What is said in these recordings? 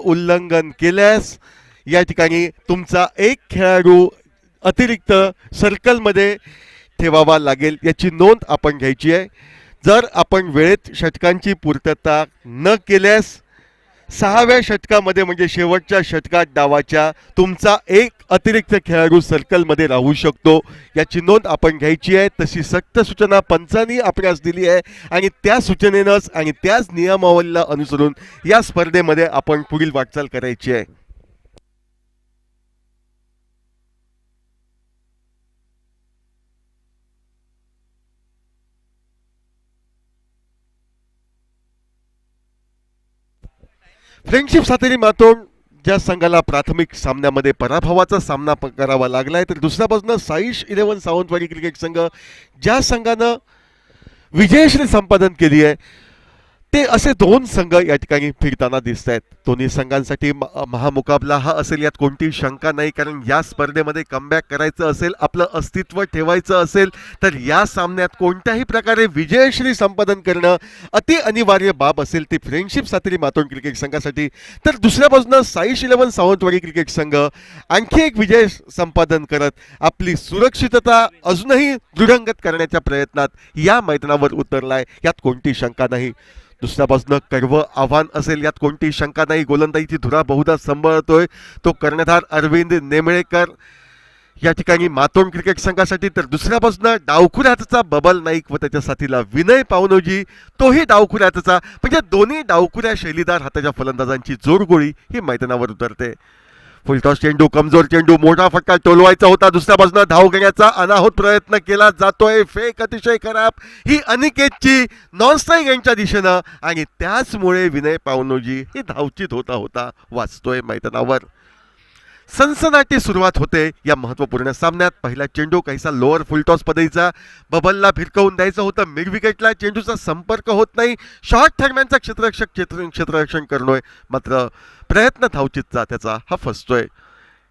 उल्लंघन केल्यास या ठिकाणी तुमचा एक खेळाडू अतिरिक्त सर्कलमध्ये ठेवावा लागेल, याची नोंद आपण घ्यायची आहे. जर आपण वेळेत षटकांची पूर्तता न केल्यास 6व्या षटकामध्ये म्हणजे शेवटच्या षटकात डावाच्या तुमचा एक अतिरिक्त खेळाडू सर्कलमध्ये राहू शकतो, याची नोंद आपण घ्यायची आहे. तशी सक्त सूचना पंचांनी आपल्यास दिली आहे आणि त्या सूचनेनंच आणि त्याच नियमावलीला अनुसरून या स्पर्धेमध्ये आपण पुढील वाटचाल करायची आहे. फ्रेंडशिप सातेरी मातोंड ज्या संघाला प्राथमिक सामन्यामध्ये पराभवाचा सामना करावा लागलाय, तर दुसऱ्या बाजूनं साईश 11 सावंतवाडी क्रिकेट संघ ज्या संघानं विजयश्री संपादन केली आहे, ते असे दोन संघ या ठिकाणी फिरताना दिसत आहेत. दोन्ही संघांसाठी महामुकाबला हा असेल, यात कोणतीही शंका नाही. कारण या स्पर्धेमध्ये कमबॅक करायचं असेल, आपलं अस्तित्व ठेवायचं असेल, तर या सामन्यात कोणत्याही प्रकारे विजयश्री संपादन करणं अति अनिवार्य बाब असेल ती फ्रेंडशिप सातेरी मातोंड क्रिकेट संघासाठी. तर दुसऱ्या बाजूनं साईश 11 सावंतवाडी क्रिकेट संघ आणखी एक विजय संपादन करत आपली सुरक्षितता अजूनही दृढंगत करण्याच्या प्रयत्नात या मैदानावर उतरलाय, यात कोणती शंका नाही. दुसऱ्या बाजूनं कडवं आव्हान असेल, यात कोणतीही शंका नाही. गोलंदाजीची धुरा बहुधा सांभाळतोय तो कर्णधार अरविंद नेमळेकर या ठिकाणी मातोंड क्रिकेट संघासाठी. तर दुसऱ्या बाजूनं डावखुऱ्याचा बबल नाईक व त्याच्या साथीला विनय पावनोजी, तोही डावखुऱ्याचा. म्हणजे दोन्ही डावखुऱ्या शैलीदार हाताच्या फलंदाजांची जोरगोळी ही मैदानावर उतरते. फुलटॉस चेंडू, कमजोर चेंडू, मोठा फटका टोलवायचा होता. दुसऱ्या बाजूला धाव घेण्याचा अनाहूत प्रयत्न केला जातोय. फेक अतिशय खराब ही अनिकेतची नॉन स्ट्राईक यांच्या दिशेनं, आणि त्याचमुळे विनय पावनोजी ही धावचीत होता वाचतोय मैदानावर. सनसनाटी सुरुवात होते या महत्वपूर्ण सामन्यात. पहिला चेंडू काहीसा लोअर फुलटॉस पद्धतीचा बबलला भिरकवून द्यायचं होतं. मिड विकेटला चेंडूचा संपर्क होत नाही. शॉर्ट ठरम्यांचा क्षेत्ररक्षण करतोय, मात्र प्रयत्न धावचीतचा त्याचा हा फसतोय.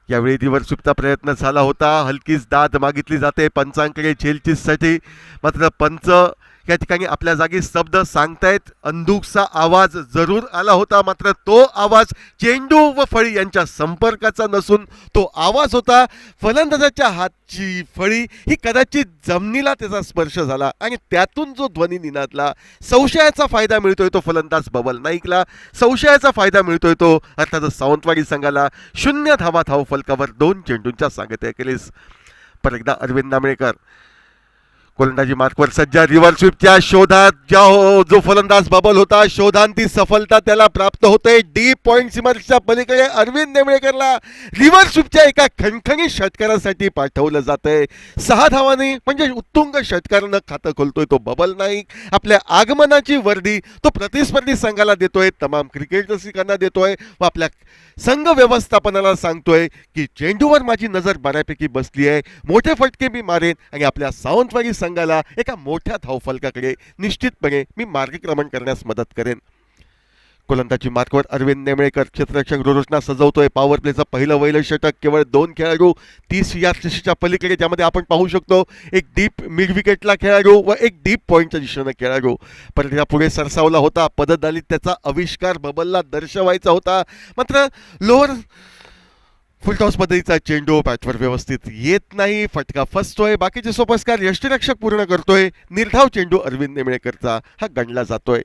यावेळी रिव्हर्स स्वीपचा प्रयत्न झाला होता. हलकीच दाद मागितली जाते पंचांकडे झेलचीसाठी, मात्र पंच या ठिकाणी आपल्या जागी शब्द सांगतायत. अंदूकचा आवाज जरूर आला होता, मात्र तो आवाज चेंडू व फळी यांच्या संपर्काचा नसून तो आवाज होता फलंदाजाच्या हातची फळी ही कदाचित जमिनीला त्याचा स्पर्श झाला आणि त्यातून जो ध्वनी निनादला. संशयाचा फायदा मिळतोय तो फलंदाज बबल नाईकला, संशयाचा फायदा मिळतोय तो अर्थातच सावंतवाडी संघाला. 0 धावा धाव फलकावर 2 चेंडूंच्या सांगत्या केलीस. परत एकदा अरविंद नामळेकर गोलंदाजी मार्कवर सज्ज. रिव्हर्स स्वीपच्या शोधात जो फलंदाज बबल होता, शोधांती सफलता त्याला प्राप्त होते. डीप पॉइंट सीमारेषेच्या पलीकडे अरविंद नेमळेकरला रिव्हर्स स्वीपच्या एका खणखणीत षटकारासाठी पाठवलं जातंय. 6 धावांनी म्हणजे उत्तुंग षटकारानं खातं खोलतोय तो बबल नाईक. आपल्या आगमनाची वर्दी तो प्रतिस्पर्धी संघाला देतोय, तमाम क्रिकेट रसिकांना देतोय व आपल्या संघ व्यवस्थापनाला सांगतोय की चेंडूवर माझी नजर बऱ्यापैकी बसली आहे, मोठे फटके मी मारेन आणि आपल्या सावंतवाडी संघाला एका मोठ्या धावफलकाकडे निश्चितपणे मी मार्गक्रमण करण्यास मदत करेन. गोलंदाजी मार्कवर अरविंद नेमळेकर क्षेत्ररक्षक रोरोचना सजवतोय. पॉवर प्लेचं पहिलं वैल षटक. केवळ 2 खेळाडू 30 यार्डच्या पलीकडे, ज्यामध्ये आपण पाहू शकतो एक डीप मिड विकेटला खेळाडू व एक डीप पॉईंटच्या दिशेनं खेळाडू. परत या पुढे सरसावला होता. पददलित त्याचा आविष्कार बबलला दर्शवायचा होता, मात्र लोअर फुलटॉस पद्धतीचा चेंडू बॅटवर व्यवस्थित येत नाही. फटका फसतोय. बाकीचे सोपस्कार यष्टीरक्षक पूर्ण करतोय. निर्धाव चेंडू अरविंद नेमळेकरचा हा गणला जातोय.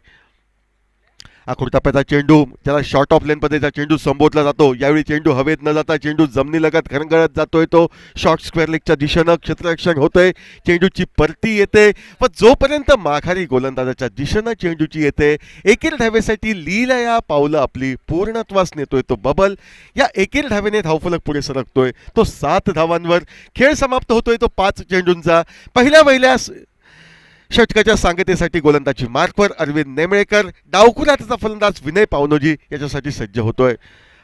आखूड टप्प्याचा चेंडू, ज्याला शॉर्ट ऑफ लेन पद्धतीचा चेंडू संबोधला जातो. यावेळी चेंडू हवेत न जाता चेंडू जमिनीलगत घरंगळत जातोय. तो शॉर्ट स्क्वेअर लेगच्या दिशेनं क्षेत्ररक्षण होतोय. चेंडूची परती येते व जोपर्यंत माघारी गोलंदाजाच्या दिशेनं चेंडूची येते, एकेर धावेसाठी लीलया पावलं आपली पूर्णत्वास नेतोय तो बबल. या एकेर धावेने धावफलक पुढे सरकतोय. तो 7 धावांवर खेळ समाप्त होतोय तो 5 चेंडूंचा. पहिल्या वहिल्या षटकाच्या सांगतेसाठी गोलंदाजी मार्कवर अरविंद नेमळेकर. डावखुऱ्याचा फलंदाज विनय पावनोजी याच्यासाठी सज्ज होतोय.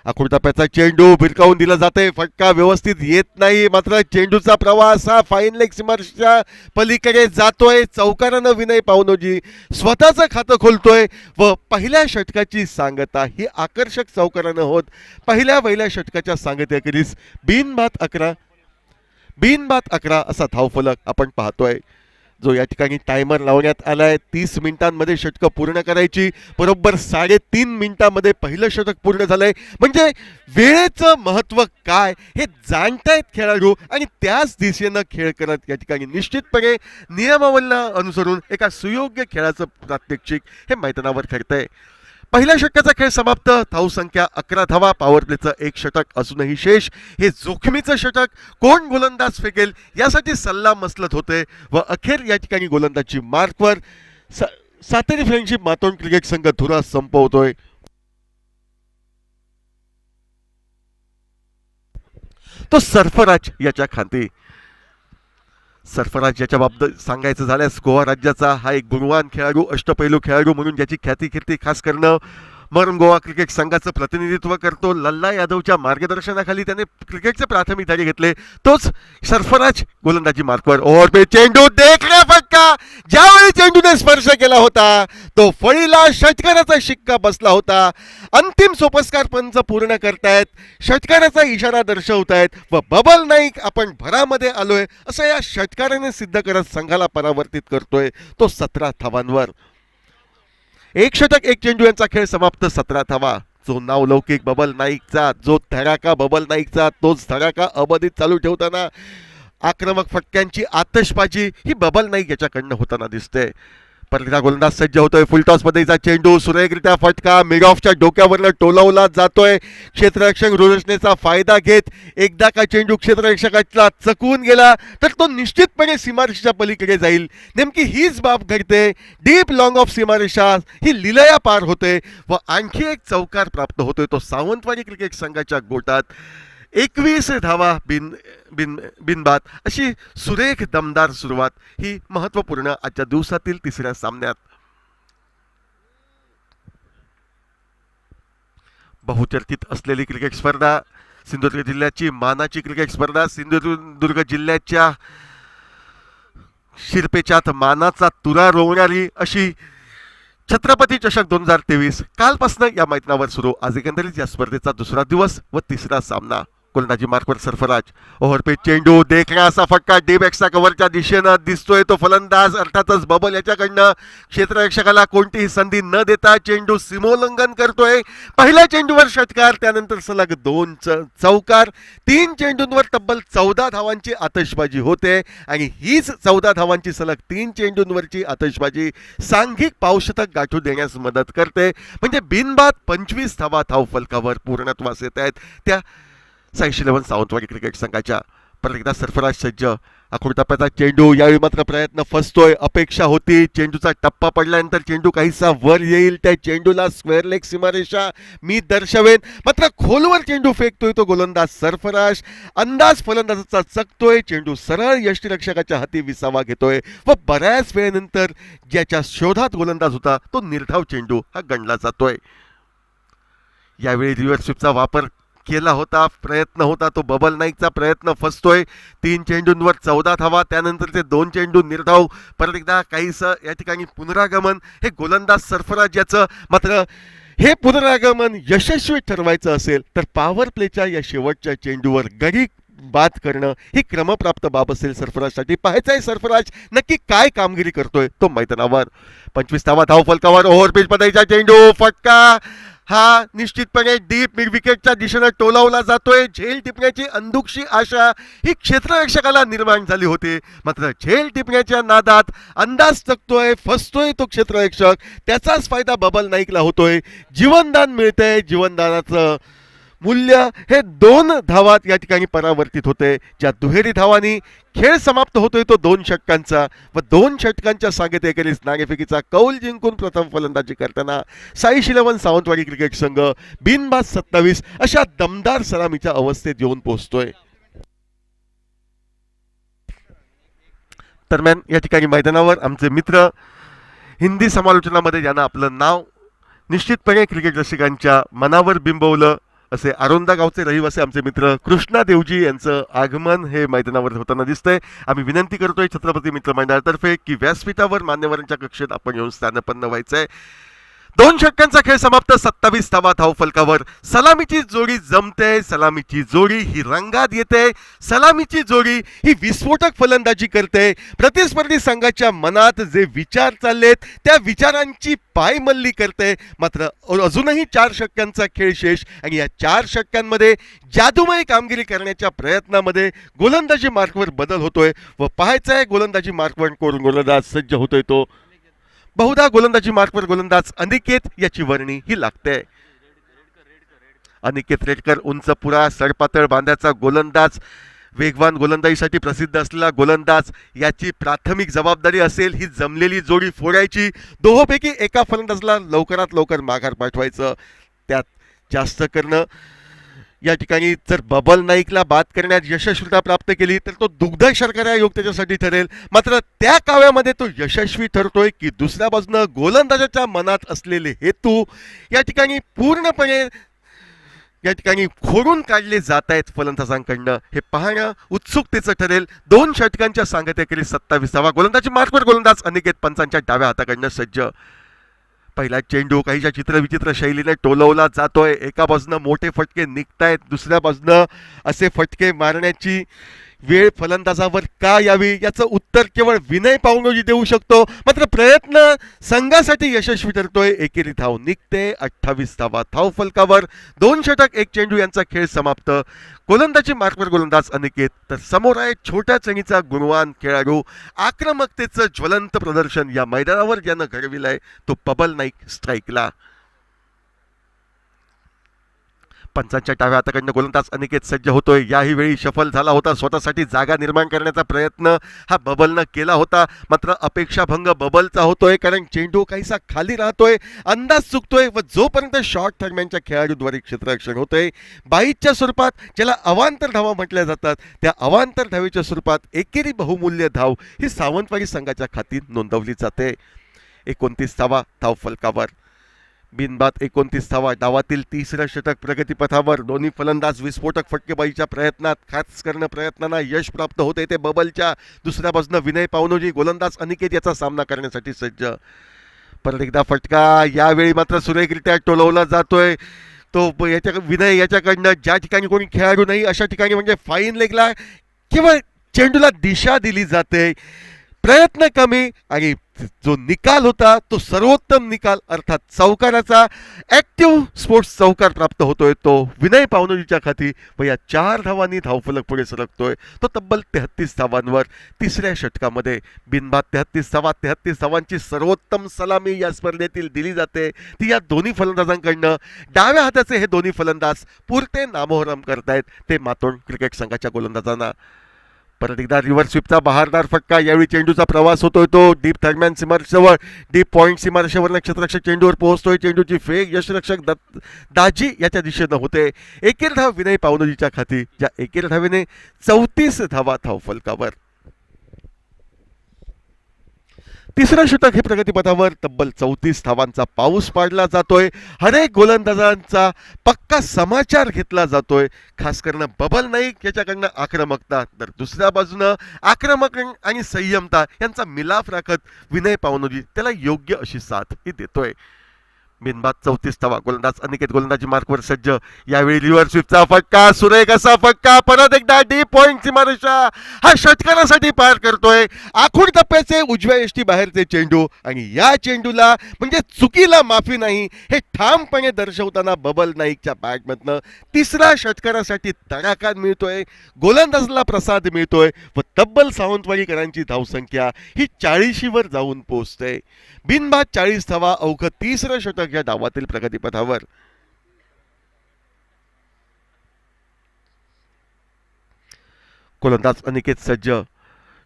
आखूड टप्प्याचा चेंडू भिरकावून दिला जाते. फटका व्यवस्थित येत नाही, मात्र चेंडूचा प्रवास हा फाईन लेग सीमारेषेच्या पलीकडे जातोय. चौकारानं विनय पावनोजी स्वतःचं खातं खोलतोय व पहिल्या षटकाची सांगता ही आकर्षक चौकारानं होत पहिल्या वहिल्या षटकाच्या सांगतेखेरीज बिनबाद 11 असा धावफलक आपण पाहतोय. जो या ठिकाणी टायमर लावण्यात आलाय. 30 मिनिटांमध्ये षटकं पूर्ण करायची. बरोबर 3.5 मिनिटांमध्ये पहिलं षटक पूर्ण झालंय. म्हणजे वेळेचं महत्व काय हे जाणतायत खेळाडू आणि त्याच दिशेनं खेळ करत या ठिकाणी निश्चितपणे नियमावलीला अनुसरून एका सुयोग्य खेळाचं प्रात्यक्षिक हे मैदानावर ठरतंय. पहिल्या षटकाचा खेळ समाप्त. धावसंख्या 11 धावा. पॉवर प्लेचं एक षटक अजूनही शेष. हे जोखमीचं षटक कोण गोलंदाज फेकेल यासाठी सल्ला मसलत होते व अखेर या ठिकाणी गोलंदाजी मार्कवर सातेरी फ्रेंडशिप मातोंड क्रिकेट संघ धुरा संपवतोय. तो सरफराज याच्या खांदी. सरफराज याच्या बाबतीत सांगायचं झाल्यास गोवा राज्याचा हा एक गुणवान खेळाडू, अष्टपैलू खेळाडू म्हणून ज्याची ख्याती कीर्ती खास करणं मरण गोवा क्रिकेट संघाचं प्रतिनिधित्व करतो. लल्ला यादवच्या मार्गदर्शनाखाली त्याने क्रिकेटचे प्राथमिक धडे घेतले. तोच सरफराज गोलंदाजी मार्कवर. ओव्हर पे चेंडू, देखण्या फटका. ज्यावेळी चेंडूने स्पर्श केला होता तो फळीला षटकाराचा शिक्का बसला होता. अंतिम सोपस्कार पंच पूर्ण करतायत, षटकाराचा इशारा दर्शवतायत व बबल नाईक आपण भरामध्ये आलोय असं या षटकाराने सिद्ध करत संघाला परावर्तित करतोय. तो 17 धावांवर. एक षटक एक चेंडू यांचा खेळ समाप्त. 17 धावा. जो नावलौकिक बबल नाईकचा, जो धडाका बबल नाईकचा, तोच धडाका अबाधित चालू ठेवताना आक्रमक फटक्यांची आतषबाजी ही बबल नाईक याच्याकडनं होताना दिसते. परत गोलंदाज सज्ज होतोय. फुलटॉस मध्येचा चेंडू सुरेखरित्या फटका मिड ऑफच्या डोक्यावरनं टोलवला जातोय. क्षेत्ररक्षक रोशनेचा फायदा घेत एकदा का चेंडू क्षेत्ररक्षकाचा चकवून गेला तर तो निश्चितपणे सीमारेषेच्या पलीकडे जाईल. नेमकी हीच बाब घडते. डीप लॉंग ऑफ सीमारेषा ही लिलया पार होते व आणखी एक चौकार प्राप्त होतोय. तो सावंतवाडी क्रिकेट संघाच्या गोटात. 21 धावा बिनबाद अशी सुरेख दमदार सुरुवात ही महत्वपूर्ण आजच्या दिवसातील तिसऱ्या सामन्यात. बहुचर्चित असलेली क्रिकेट स्पर्धा, सिंधुदुर्ग जिल्ह्याची मानाची क्रिकेट स्पर्धा, सिंधुदुर्ग जिल्ह्याच्या शिरपेच्यात मानाचा तुरा रोवणारी अशी छत्रपती चषक 2023 कालपासून या मैदानावर सुरू. आज एकंदरीत या स्पर्धेचा दुसरा दिवस व तिसरा सामना. गोलंदाजी मार्कवर सरफराज. ओव्हरपेच चेंडू, देखण्या असा फटका डीप एक्सच्या कव्हरच्या दिशेनं दिसतोय. तो फलंदाज अर्थातच बबल याच्याकडनं क्षेत्ररक्षकाला कोणतीही संधी न देता चेंडू सीमोल्लंघन करतोय. पहिल्या चेंडूवर षटकार, त्यानंतर सलग 2 चौकार. 3 चेंडूंवर तब्बल 14 धावांची आतषबाजी होते आणि हीच 14 धावांची सलग 3 चेंडूंवरची आतषबाजी सांघिक पावशतक गाठू देण्यास मदत करते. म्हणजे बिनबाद 25 धावा धावफलकावर पूर्णत्वास येत आहेत त्या साईश इलेव्हन सावंतवाडी क्रिकेट संघाच्या. परत एकदा सरफराज सज्ज. आखूड टप्प्याचा चेंडू. यावेळी मात्र प्रयत्न फसतोय. अपेक्षा होती चेंडूचा टप्पा पडल्यानंतर चेंडू काहीसा वर येईल. त्या चेंडूला स्क्वेअर लेग सीमारेषा मी दर्शवेन, मात्र खोलवर चेंडू फेकतोय तो गोलंदाज सरफराज. अंदाज फलंदाजाचा चकतोय. चेंडू सरळ यष्टीरक्षकाच्या हाती विसावा घेतोय व बऱ्याच वेळेनंतर ज्याच्या शोधात गोलंदाज होता तो निर्धाव चेंडू हा गणला जातोय. यावेळी रिव्हर्स स्वीपचा वापर केला होता. प्रयत्न होता तो बबल नाईकचा. प्रयत्न फसतोय. 3 चेंडूंवर 14 धावा, त्यानंतरचे 2 चेंडू निर्धाव. परत एकदा काहीसं या ठिकाणी पुनरागमन हे गोलंदाज सरफराज याचं. मात्र हे पुनरागमन यशस्वी ठरवायचं असेल तर पॉवर प्लेच्या या शेवटच्या चेंडूवर गडी बाद करणं ही क्रमप्राप्त बाब असेल सरफराजसाठी. पाहायचं आहे सरफराज नक्की काय कामगिरी करतोय तो मैदानावर. 25 धावा धावफलकावर. ओव्हरपिच पदायचा चेंडू, फटका हा निश्चितपणे डीप मिड विकेटच्या दिशेनं टोलावला जातोय. झेल टिपण्याची अंधुकशी आशा ही क्षेत्ररक्षकाला निर्माण झाली होती, मात्र झेल टिपण्याच्या नादात अंदाज चकतोय, फसतोय तो क्षेत्ररक्षक. त्याचाच फायदा बबल नाईकला होतोय. जीवनदान मिळतंय. जीवनदानाचं मूल्य हे 2 धावात या ठिकाणी परावर्तित होते. ज्या दुहेरी धावांनी खेळ समाप्त होतोय तो 2 षटकांचा व 2 षटकांच्या सांगत एकेरीस नाणेफेकीचा कौल जिंकून प्रथम फलंदाजी करताना साईश इलेव्हन सावंतवाडी क्रिकेट संघ बिनबाद 27 अशा दमदार सलामीच्या अवस्थेत येऊन पोहोचतोय. दरम्यान या ठिकाणी मैदानावर आमचे मित्र हिंदी समालोचनामध्ये ज्यांना आपलं नाव निश्चितपणे क्रिकेट रसिकांच्या मनावर बिंबवलं असे आरोंदा गावचे रहिवासी आमचे मित्र कृष्णा देवजी यांचं आगमन हे मैदानावर होताना दिसतंय. आम्ही विनंती करतोय छत्रपती मित्र मंडळातर्फे की व्यासपीठावर मान्यवरांच्या कक्षेत आपण येऊन स्थानपन्न व्हायचंय. दोन षटकांचा खेळ समाप्त. 27 धावा धावफलकावर. सलामीची जोडी जमते, सलामीची जोडी ही रंगात येते, सलामीची जोडी ही विस्फोटक फलंदाजी करते. प्रतिस्पर्धी संघाच्या मनात जे विचार चाललेत त्या विचारांची पायमल्ली करते. मात्र अजूनही 4 षटकांचा खेळ शेष आणि या 4 षटकांमध्ये जादूमय कामगिरी करण्याच्या प्रयत्नामध्ये गोलंदाजी मार्कवर बदल होतोय व पाहायचा आहे गोलंदाजी मार्कवर कोण गोलंदाज सज्ज होतोय तो. बहुधा गोलंदाजी मार्कवर गोलंदाज अनिकेत याची वर्णी ही लागते. अनिकेत रेडकर उंच पुरा सडपातळ बांध्याचा गोलंदाज, वेगवान गोलंदाजीसाठी प्रसिद्ध असलेला गोलंदाज. याची प्राथमिक जबाबदारी असेल ही जमलेली जोडी फोडायची. दोहोपैकी एका फलंदाजला लवकरात लवकर माघार पाठवायचं, त्यात जास्त करणं. या ठिकाणी जर बबल नाईकला बाद करण्यात यशस्वीता प्राप्त केली तर तो दुग्ध शर्करा योग त्याच्यासाठी ठरेल. मात्र त्या काव्यामध्ये तो यशस्वी ठरतोय की दुसऱ्या बाजूनं गोलंदाजाच्या मनात असलेले हेतू या ठिकाणी पूर्णपणे या ठिकाणी खोडून काढले जात आहेत फलंदाजांकडनं, हे पाहणं उत्सुकतेचं ठरेल. 2 षटकांच्या सांगतेखेरी 27 गोलंदाजी मार्कवर गोलंदाज अनिकेत पंचांच्या डाव्या हाताकडनं सज्ज. पहिला चेंडू काहीच्या चित्रविचित्र शैलीने टोलवला जातोय. एका बाजूनं मोठे फटके निघतायत, दुसऱ्या बाजूनं असे फटके मारण्याची वेळ फलंदाजावर का यावी याचं उत्तर केवळ विनय पावनोजी देऊ शकतो. मात्र प्रयत्न संघासाठी यशस्वी ठरतोय. एकेरी धाव निघते. 28 धावा धावफलकावर. 2 षटक 1 चेंडू यांचा खेळ समाप्त. गोलंदाजी मार्कवर गोलंदाज अनिकेत, तर समोर आहे छोट्या चणीचा गुणवान खेळाडू. आक्रमकतेचं ज्वलंत प्रदर्शन या मैदानावर ज्यानं घडविलंय तो बबल नाईक स्ट्राईकला. पंचांच्या डाव्या हाताकडनं गोलंदाज अनिकेत सज्ज होतोय. याही वेळी शफल झाला होता. स्वतःसाठी जागा निर्माण करण्याचा प्रयत्न हा बबलनं केला होता. मात्र अपेक्षाभंग बबलचा होतोय, कारण चेंडू काहीसा खाली राहतोय, अंदाज चुकतोय व जोपर्यंत शॉर्ट दरम्यानच्या खेळाडूद्वारे क्षेत्ररक्षण होतंय. बाईच्या स्वरूपात ज्याला अवांतर धावा म्हटल्या जातात त्या अवांतर धावेच्या स्वरूपात एकेरी बहुमूल्य धाव ही सावंतवाडी संघाच्या खाती नोंदवली जाते. 29 धावा धावफलकावर. बिनबाद 29 धावा. डावातील तिसरं षटक प्रगतीपथावर. दोन्ही फलंदाज विस्फोटक फटकेबाजीच्या प्रयत्नात खास करणं प्रयत्नांना यश प्राप्त होते ते बबलच्या. दुसऱ्या बाजूनं विनय पावनोजी गोलंदाज अनिकेत याचा सामना करण्यासाठी सज्ज. परत एकदा फटका, यावेळी मात्र सुरेखरित्या टोलवला जातोय. तो विनय याच्याकडनं ज्या ठिकाणी कोणी खेळाडू नाही अशा ठिकाणी म्हणजे फाईन लेगला केवळ चेंडूला दिशा दिली जाते. प्रयत्न कमी आणि जो निकाल होता तो सर्वोत्तम निकाल अर्थात चौकाराचा ऍक्टिव्ह स्पोर्ट्स चौकार प्राप्त होतोय तो विनय पावनोजीच्या खाती व या 4 धावांनी धावफलक पुढे सरकतोय तो तब्बल 33 धावांवर. तिसऱ्या षटकामध्ये बिनबाद 33 धावांची सर्वोत्तम सलामी या स्पर्धेतील दिली जाते. ती या दोन्ही फलंदाजांकडनं. डाव्या हाताचे हे दोन्ही फलंदाज पुरते नामोहरम करतायत ते मातोंड क्रिकेट संघाच्या गोलंदाजांना. परत एकदा रिव्हर्स स्वीपचा बहारदार फटका. यावेळी चेंडूचा प्रवास होतोय तो डीप थर्मॅन सीमारेषेवर, डीप पॉईंट सीमारेषेवर क्षेत्ररक्षक चेंडूवर पोहोचतोय. चेंडूची फेक यशरक्षक दाजी याच्या दिशेनं होते. एकेर धाव विनय पावनोजीच्या खाती, ज्या एकेर धावेने 34 धावा धावफलकावर. तिसरं षटक हे प्रगतीपथावर. तब्बल 34 धावांचा पाऊस पाडला जातोय. हरेक गोलंदाजांचा पक्का समाचार घेतला जातोय. खास करून बबल नाईक याच्याकडनं आक्रमकता, तर दुसऱ्या बाजूनं आक्रमक आणि संयमता यांचा मिलाफ राखत विनय पावनोजी त्याला योग्य अशी साथ ही देतोय. बिनबाद 34 धावा. गोलंदाज अनिकेत गोलंदाजी मार्कवर सज्ज. यावेळी रिव्हर्स स्वीपचा फटका, सुरेख असा फटका. परत एकदा डीप पॉईंट सीमारेषा हा षटकारासाठी पार करतोय. आखूड टप्प्याचे उजव्या यष्टी बाहेरचे चेंडू आणि या चेंडूला म्हणजे चुकीला माफी नाही हे ठामपणे दर्शवताना बबल नाईकच्या बॅटमधनं तिसऱ्या षटकारासाठी तडाखा मिळतोय. गोलंदाजला प्रसाद मिळतोय व तब्बल सावंतवाडीकरांची धावसंख्या ही 40वर जाऊन पोहोचते. बिनबाद 40 धावा. अवघं तिसरं षटक या डावातील प्रगतीपथावर. गोलंदाज अनिकेत सज्ज.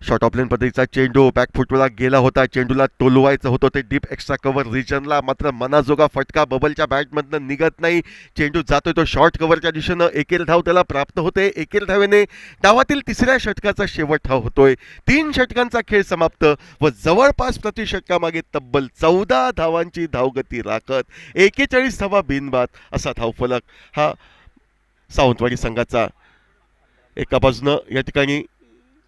शॉर्ट ऑफ लेन पद्धतीचा चेंडू बॅकफुटला गेला होता. चेंडूला टोलवायचं होतं ते डीप एक्स्ट्रा कव्हर रिजनला, मात्र मनाजोगा फटका बबलच्या बॅटमधनं निघत नाही. चेंडू जातोय तो शॉर्ट कव्हरच्या दिशेनं. एकेर धाव त्याला प्राप्त होते. एकेर धावेने डावातील तिसऱ्या षटकाचा शेवट हा होतोय. 3 षटकांचा खेळ समाप्त व जवळपास प्रति षटकामागे तब्बल 14 धावांची धावगती राखत 41 धावा बिनबाद असा धावफलक हा सावंतवाडी संघाचा. एका बाजूनं या ठिकाणी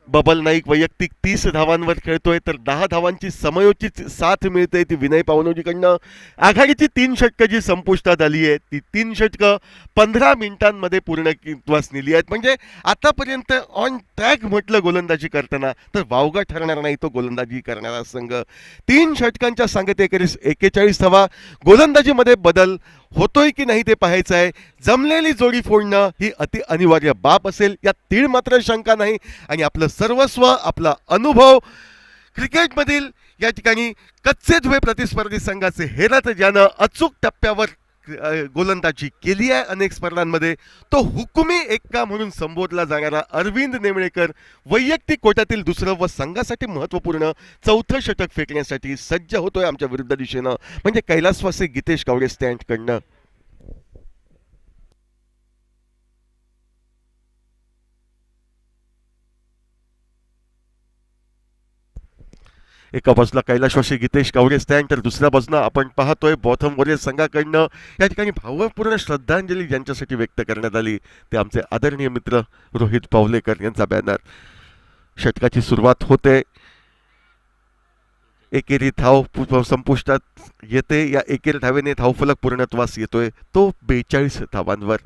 बबल नाईक वैयक्तिक 30 धावांवर खेळतोय, तर 10 धावांची समयोचित साथ मिळते ती विनय पावनोजीकडनं. आघाडीची 3 षटकं जी संपुष्टात आली आहेत ती 3 षटकं 15 मिनिटांमध्ये पूर्णत्वास नेली आहेत. म्हणजे आतापर्यंत ऑन ट्रॅक म्हटलं गोलंदाजी करताना तर वावगा ठरणार नाही तो गोलंदाजी करणारा संघ. 3 षटकांच्या सांगतेखेरीज 41 धावा. गोलंदाजीमध्ये बदल होतोय की नाही ते पाहायचं आहे. जमलेली जोडी फोडणं ही अति अनिवार्य बाब असेल यात तीळ मात्र शंका नाही. आणि आपलं सर्वस्व, आपला अनुभव क्रिकेटमधील या ठिकाणी कच्चे धुवे प्रतिस्पर्धी संघाचे हेरत ज्यानं अचूक टप्प्यावर गोलंदाजी केली आहे अनेक स्पर्धांमध्ये, तो हुकुमी एक्का म्हणून संबोधला जाणारा अरविंद नेमळेकर वैयक्तिक कोट्यातील दुसरं व संघासाठी महत्त्वपूर्ण चौथं षटक फेकण्यासाठी सज्ज होतोय आमच्या विरुद्ध दिशेनं, म्हणजे कैलासवासी गीतेश कावडे स्टँडकडनं. एका बाजूला कैलाशवासी गीतेश कावडे स्टँड, तर दुसऱ्या बाजूला आपण पाहतोय बॉथम वॉरियर संघाकडनं या ठिकाणी भावपूर्ण श्रद्धांजली ज्यांच्यासाठी व्यक्त करण्यात आली ते आमचे आदरणीय मित्र रोहित पावलेकर यांचा बॅनर. षटकाची सुरुवात होते, एकेरी धाव संपुष्टात येते. या एकेरी धावेने धावफलक पूर्णत्वास येतोय तो 42 धावांवर.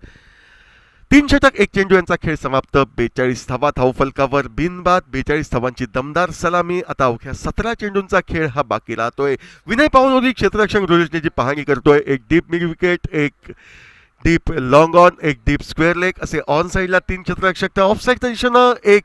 3 षटक 1 चेंडू यांचा खेळ समाप्त. 42 धावा धावफलकावर बिनबाद. 42 धावांची दमदार सलामी. आता अवघ्या 17 चेंडूंचा खेळ हा बाकी राहतोय. विनय पावनोजी क्षेत्ररक्षक रोहितची पाहणी करतोय. एक डीप मिड विकेट, एक डीप लॉंग ऑन, एक डीप स्क्वेअर लेग असे ऑन साईडला 3 क्षेत्ररक्षक. ऑफ साईडच्या दिशेनं एक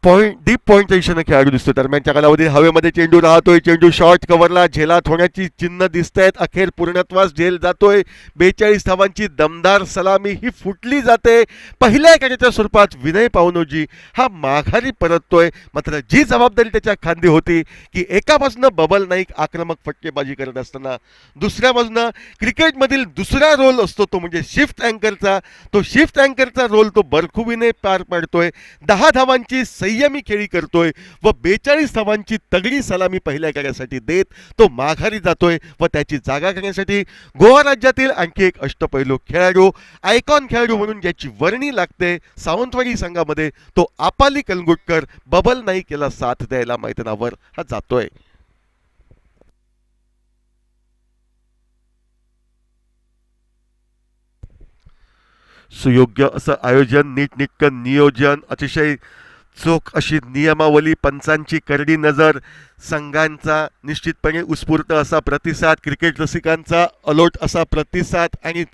डीप पॉईंटच्या दिशेनं खेळाडू दिसतो. दरम्यानच्या कालावधीत हवेमध्ये चेंडू राहतोय. चेंडू शॉर्ट कव्हरला झेलात होण्याची चिन्ह दिसत आहेत. अखेर पूर्णत्वास झेल जातोय. 42 धावांची दमदार सलामी ही फुटली जाते. पहिल्या एकाच्या स्वरूपात विनय पावनोजी हा माघारी परततोय. मात्र जी जबाबदारी त्याच्या खांदी होती की एका बाजूनं बबल नाईक आक्रमक फटकेबाजी करत असताना दुसऱ्या बाजूनं क्रिकेटमधील दुसरा रोल असतो तो म्हणजे शिफ्ट अँकरचा. तो शिफ्ट अँकरचा रोल तो बरखुबीने पार पाडतोय. 10 धावांची संयमी खेळी करतोय व 42 धावांची तगडी सलामी पहिल्या खेळासाठी देत तो माघारी जातोय व त्याची जागा करण्यासाठी गोवा राज्यातील आणखी एक अष्टपैलू खेळाडू, आयकॉन खेळाडू म्हणून ज्याची वर्णी लागते सावंतवाडी संघामध्ये, तो आपाली कलंगुटकर बबल नाईक याला साथ द्यायला मैदानावर हा जातोय. सुयोग्य असं आयोजन, नीटनेटकं नियोजन, अतिशय चोख अशी नियमावली, पंचांची करडी नजर, संघांचा निश्चितपणे उत्स्फूर्त असा प्रतिसाद, क्रिकेट रसिकांचा अलोट असा प्रतिसाद आणि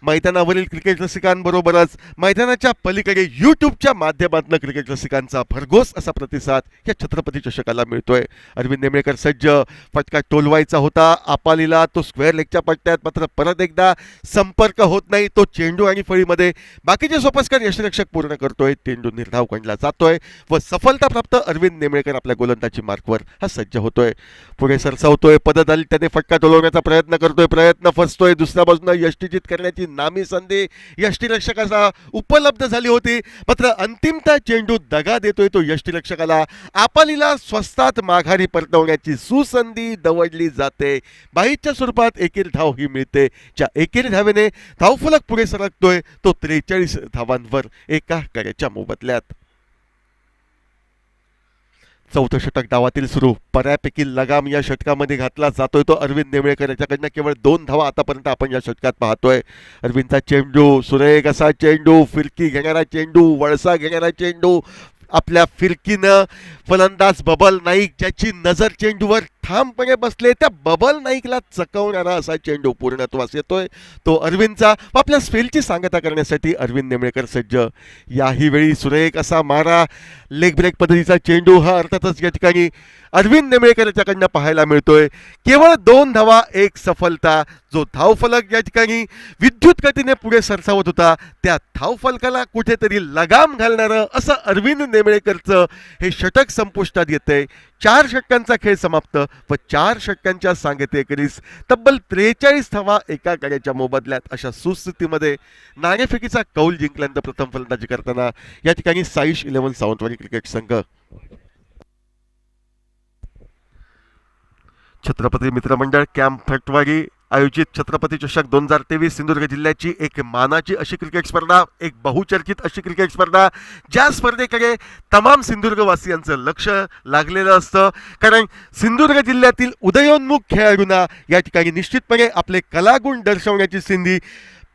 मैदानावरील क्रिकेट रसिकांबरोबरच मैदानाच्या पलीकडे यूट्यूबच्या माध्यमातून क्रिकेट रसिकांचा भरघोस असा प्रतिसाद या छत्रपती चषकाला मिळतोय. अरविंद नेमळेकर सज्ज. फटका टोलवायचा होता आपालीला, तो स्क्वेअर लेगच्या पट्ट्यात, मात्र परत एकदा संपर्क होत नाही. तो चेंडू आणि फळीमध्ये बाकीचे सोपस्कर यष्टिरक्षक पूर्ण करतोय. चेंडू निर्धाव खंडला जातोय व सफलता प्राप्त अरविंद नेमळेकर आपल्या गोलंदाजी मार्कवर हा सज्ज होतोय. पुढे सरसावतोय. पददाली त्याने फटका टोलवण्याचा प्रयत्न करतोय. प्रयत्न फसतोय. दुसऱ्या बाजूने यष्टीजित करण्याची नामी संधी यष्टिरक्षकाला उपलब्ध झाली होती. मात्र अंतिमता चेंडू दगा देतोय तो यष्टिरक्षकाला. आपालीला स्वस्तात माघारी परतवण्याची सुसंधी दवडली जाते. बाईच्या स्वरूपात एकेरी धाव ही मिळते. ज्या एकेरी धावेने धावफलक पुढे सरकतोय तो 43 धावांवर एका गड्याच्या मोबदल्यात. चौथं षटक डावातील सुरू. बऱ्यापैकी लगाम या षटकामध्ये घातला जातोय तो अरविंद नेमळेकर याच्याकडनं. केवळ 2 धावा आतापर्यंत आपण या षटकात पाहतोय. अरविंदचा चेंडू, सुरेख असा चेंडू, फिरकी घेणारा चेंडू, वळसा घेणारा चेंडू, आपल्या फिरकीनं फलंदाज बबल नाईक ज्याची नजर चेंडूवर ठामपणे बसले त्या बबल नाईकला चकवणारा असा चेंडू पूर्णत्वास येतोय तो अरविंदचा. आपल्या स्पेलची सांगता करण्यासाठी अरविंद नेमळेकर सज्ज. याही वेळी सुरेख असा मारा, लेग ब्रेक पद्धतीचा चेंडू हा अर्थातच या ठिकाणी अरविंद नेमळेकर याच्याकडनं पाहायला मिळतोय. केवळ 2 धावा 1 सफलता. जो धावफलक या ठिकाणी विद्युत गतीने पुढे सरसावत होता त्या धावफलकाला कुठेतरी लगाम घालणारं असं अरविंद नेमळेकरचं हे षटक संपुष्टात येतंय. 4 षटकांचा खेळ समाप्त व 4 षटकांच्या सांगतेखेरीज तब्बल 43 धावा एका गड्याच्या मोबदल्यात अशा सुस्थितीमध्ये नाणेफेकीचा कौल जिंकल्यानंतर प्रथम फलंदाजी करताना या ठिकाणी साईश 11 सावंतवाडी क्रिकेट संघ. छत्रपती मित्रमंडळ कॅम्प फटवाडी आयोजित छत्रपती चषक 2023 सिंधुदुर्ग जिल्ह्याची एक मानाची अशी क्रिकेट स्पर्धा, एक बहुचर्चित अशी क्रिकेट स्पर्धा, ज्या स्पर्धेकडे तमाम सिंधुदुर्गवासियांचं लक्ष लागलेलं असतं. कारण सिंधुदुर्ग जिल्ह्यातील उदयोन्मुख खेळाडूंना या ठिकाणी निश्चितपणे आपले कलागुण दर्शवण्याची संधी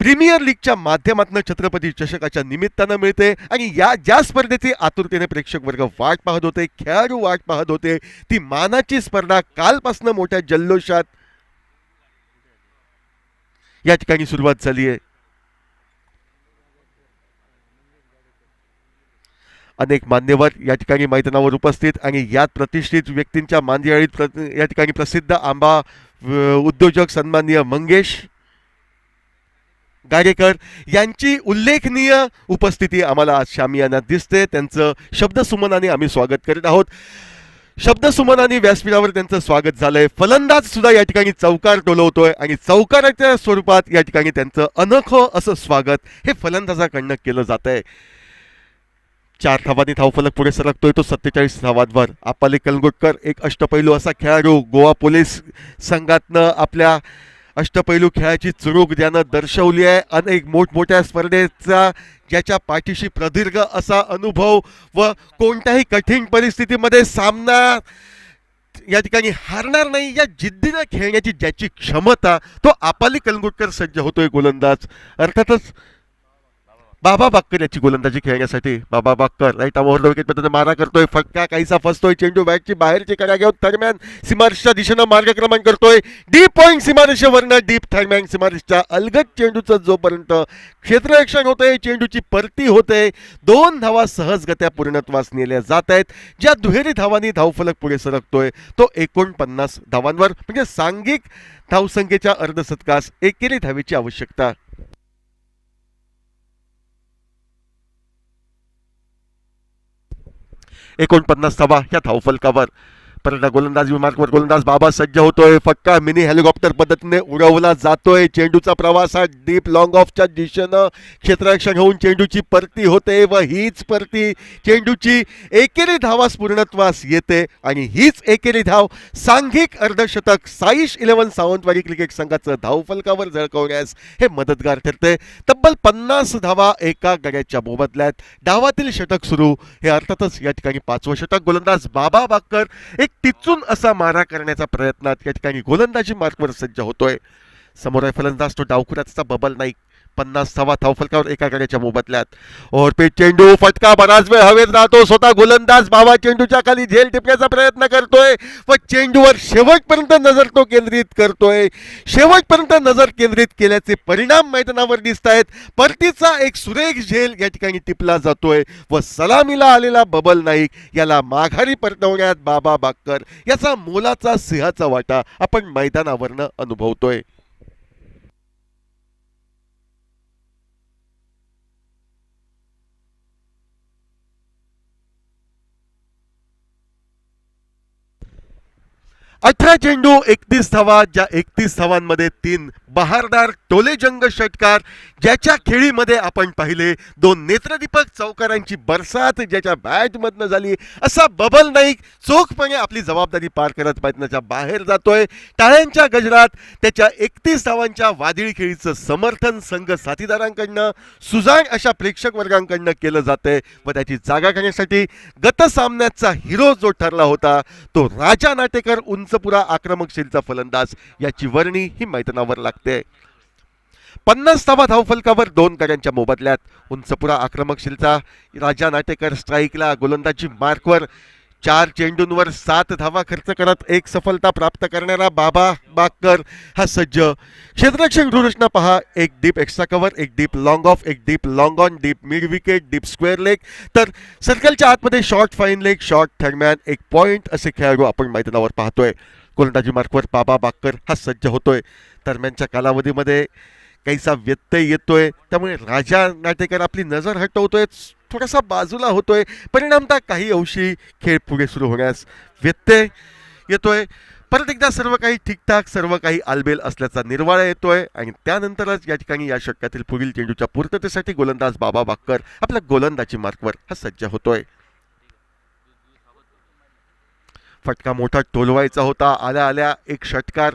प्रीमियर लीगच्या माध्यमातून छत्रपती चषकाच्या निमित्तानं मिळते. आणि या ज्या स्पर्धेची आतुरतेने प्रेक्षक वर्ग वाट पाहत होते, खेळाडू वाट पाहत होते, ती मानाची स्पर्धा कालपासून मोठ्या जल्लोषात या ठिकाणी सुरुवात झाली आहे. अनेक मान्यवर या ठिकाणी मैदानावर उपस्थित आणि यात प्रतिष्ठित व्यक्तींच्या मांदियाळीत या ठिकाणी प्रसिद्ध आंबा उद्योजक सन्माननीय मंगेश गाडेकर यांची उल्लेखनीय उपस्थिती आम्हाला आज शामियानात दिसते. त्यांचं शब्दसुमनाने आम्ही स्वागत करीत आहोत. शब्दसुमनाने व्यासपीठावर त्यांचं स्वागत झालंय. फलंदाज सुद्धा या ठिकाणी चौकार टोलवतोय आणि चौकाराच्या स्वरूपात या ठिकाणी त्यांचं अनोखं असं स्वागत हे फलंदाजाकडनं केलं जात आहे. 4 धावांनी धावफलक पुढे सरकतोय तो 47 धावांवर. आपाली कलंगुटकर एक अष्टपैलू असा खेळाडू, गोवा पोलीस संघातनं आपल्या अष्टपैलू खेळाची चुरूक ज्यानं दर्शवली आहे. अनेक मोठमोठ्या स्पर्धेचा ज्याच्या पाठीशी प्रदीर्घ असा अनुभव व कोणत्याही कठीण परिस्थितीमध्ये सामना या ठिकाणी हारणार नाही या जिद्दीनं खेळण्याची ज्याची क्षमता, तो आपाली कलंगुटकर सज्ज होतोय गोलंदाज. अर्थातच बाबा बाक्कर याची गोलंदाजी खेळण्यासाठी. बाबा बाक्कर राईट ओव्हर विकेट पद्धतीने मारा करतोय. फटका काहीसा फसतोय. चेंडू बॅटची बाहेरची कड्या घेऊन दरम्यान सीमारेषच्या दिशेनं मार्गक्रमण करतोय. डीप पॉईंट सीमारेषेवरनं डीप दरम्यान सीमारेषच्या अलगट चेंडूचं जोपर्यंत क्षेत्ररक्षण होतंय, चेंडूची परती होते, 2 धावा सहजगत्या पूर्णत्वास नेल्या जात आहेत. ज्या दुहेरी धावांनी धावफलक पुढे सरकतोय तो 49 धावांवर, म्हणजे सांघिक धावसंख्येच्या अर्धशतकास एकेरी धावेची आवश्यकता. 49 धावा या धावफलकावर. परत गोलंदाज विमानवर गोलंदाज बाबा सज्ज होतोय. फटका मिनी हेलिकॉप्टर पद्धतीने उडवला जातोय. चेंडूचा प्रवास हा डीप लॉंग ऑफच्या दिशेनं क्षेत्ररक्षण होऊन चेंडूची परती होते व हीच परती चेंडूची एकेरी धावास पूर्णत्वास येते आणि हीच एकेरी धाव सांघिक अर्धशतक साईश 11 सावंतवाडी क्रिकेट संघाचं धावफलकावर झळकवण्यास हे मदतगार ठरते. तब्बल 50 धावा एका गड्याच्या मोबदल्यात डावातील षटक सुरू. हे अर्थातच या ठिकाणी 5वं षटक. गोलंदाज बाबा बाक्कर एक टिचून असा मारा करण्याच्या प्रयत्नात या ठिकाणी गोलंदाजी मार्कवर सज्ज होतोय. समोर आहे फलंदाज तो डावखुराचा बबल नाईक. 50 धावा धावफलकावर एका गड्याच्या मोबदल्यात. ओव्हरपेच चेंडू, फटका बराच वेळ हवेत राहतो. स्वतः गोलंदाज बाबा चेंडूच्या खाली झेल टिपण्याचा प्रयत्न करतोय व चेंडूवर शेवटपर्यंत नजर तो केंद्रित करतोय. शेवटपर्यंत नजर केंद्रित केल्याचे परिणाम मैदानावर दिसत आहेत. परतीचा एक सुरेख झेल या ठिकाणी टिपला जातोय व सलामीला आलेला बबल नाईक याला माघारी परतवण्यात बाबा बाक्कर याचा मोलाचा सिंहाचा वाटा आपण मैदानावरनं अनुभवतोय. अठरा चेंडू 31 धावा, ज्या 31 धावांमध्ये 3 बहारदार टोलेजंग षटकार, ज्याच्या खेळीमध्ये आपण पाहिले 2 नेत्रदीपक चौकारांची बरसात ज्याच्या बॅटमधनं झाली. असा बबल नाईक चोखपणे आपली जबाबदारी पार करत मैदानाच्या बाहेर जातोय. टाळ्यांच्या गजरात त्याच्या 31 धावांच्या वादळी खेळीचं समर्थन संघ साथीदारांकडनं, सुजाण अशा प्रेक्षक वर्गांकडनं केलं जातंय व त्याची जागा करण्यासाठी गत सामन्याचा हिरो जो ठरला होता तो राजा नाटेकर उंचपुरा आक्रमकशीलचा फलंदाज याची वर्णी ही मैदानावर लागते. 50 धावा धावफलकावर 2 गड्यांच्या मोबदल्यात. उंचपुरा आक्रमकशीलचा राजा नाटेकर स्ट्राईकला. गोलंदाजी मार्कवर 4 चेंडूंवर 7 धावा खर्च करत एक सफलता प्राप्त करणारा बाबा बाक्कर हा सज्ज. क्षेत्ररक्षण रूरचना पहा. एक डीप एक्स्ट्रा कव्हर, एक डीप लॉंग ऑफ, एक deep long on, deep mid wicket, deep square leg, तर सर्कलच्या आतमध्ये short fine leg, short third man, एक पॉइंट असे खेळाडू आपण मैदानावर पाहतोय. गोलंदाजी मार्कवर बाबा बाक्कर हा सज्ज होतोय. दरम्यानच्या कालावधीमध्ये काहीसा व्यत्यय येतोय, त्यामुळे राजा नाटेकर आपली नजर हटवतोय, थोडासा बाजूला होतोय. परिणामतः काही अंशी खेळ पुढे सुरू होण्यास व्यत्यय येतोय. परत एकदा सर्व काही ठीकठाक, सर्व काही आलबेल असल्याचा निर्वाळा येतोय आणि त्यानंतरच या ठिकाणी या षटकातील पुढील चेंडूच्या पूर्ततेसाठी गोलंदाज बाबा बाक्कर आपल्या गोलंदाजी मार्कवर हा सज्ज होतोय. फटका मोठा टोलवायचा होता. आल्या आल्या एक षटकार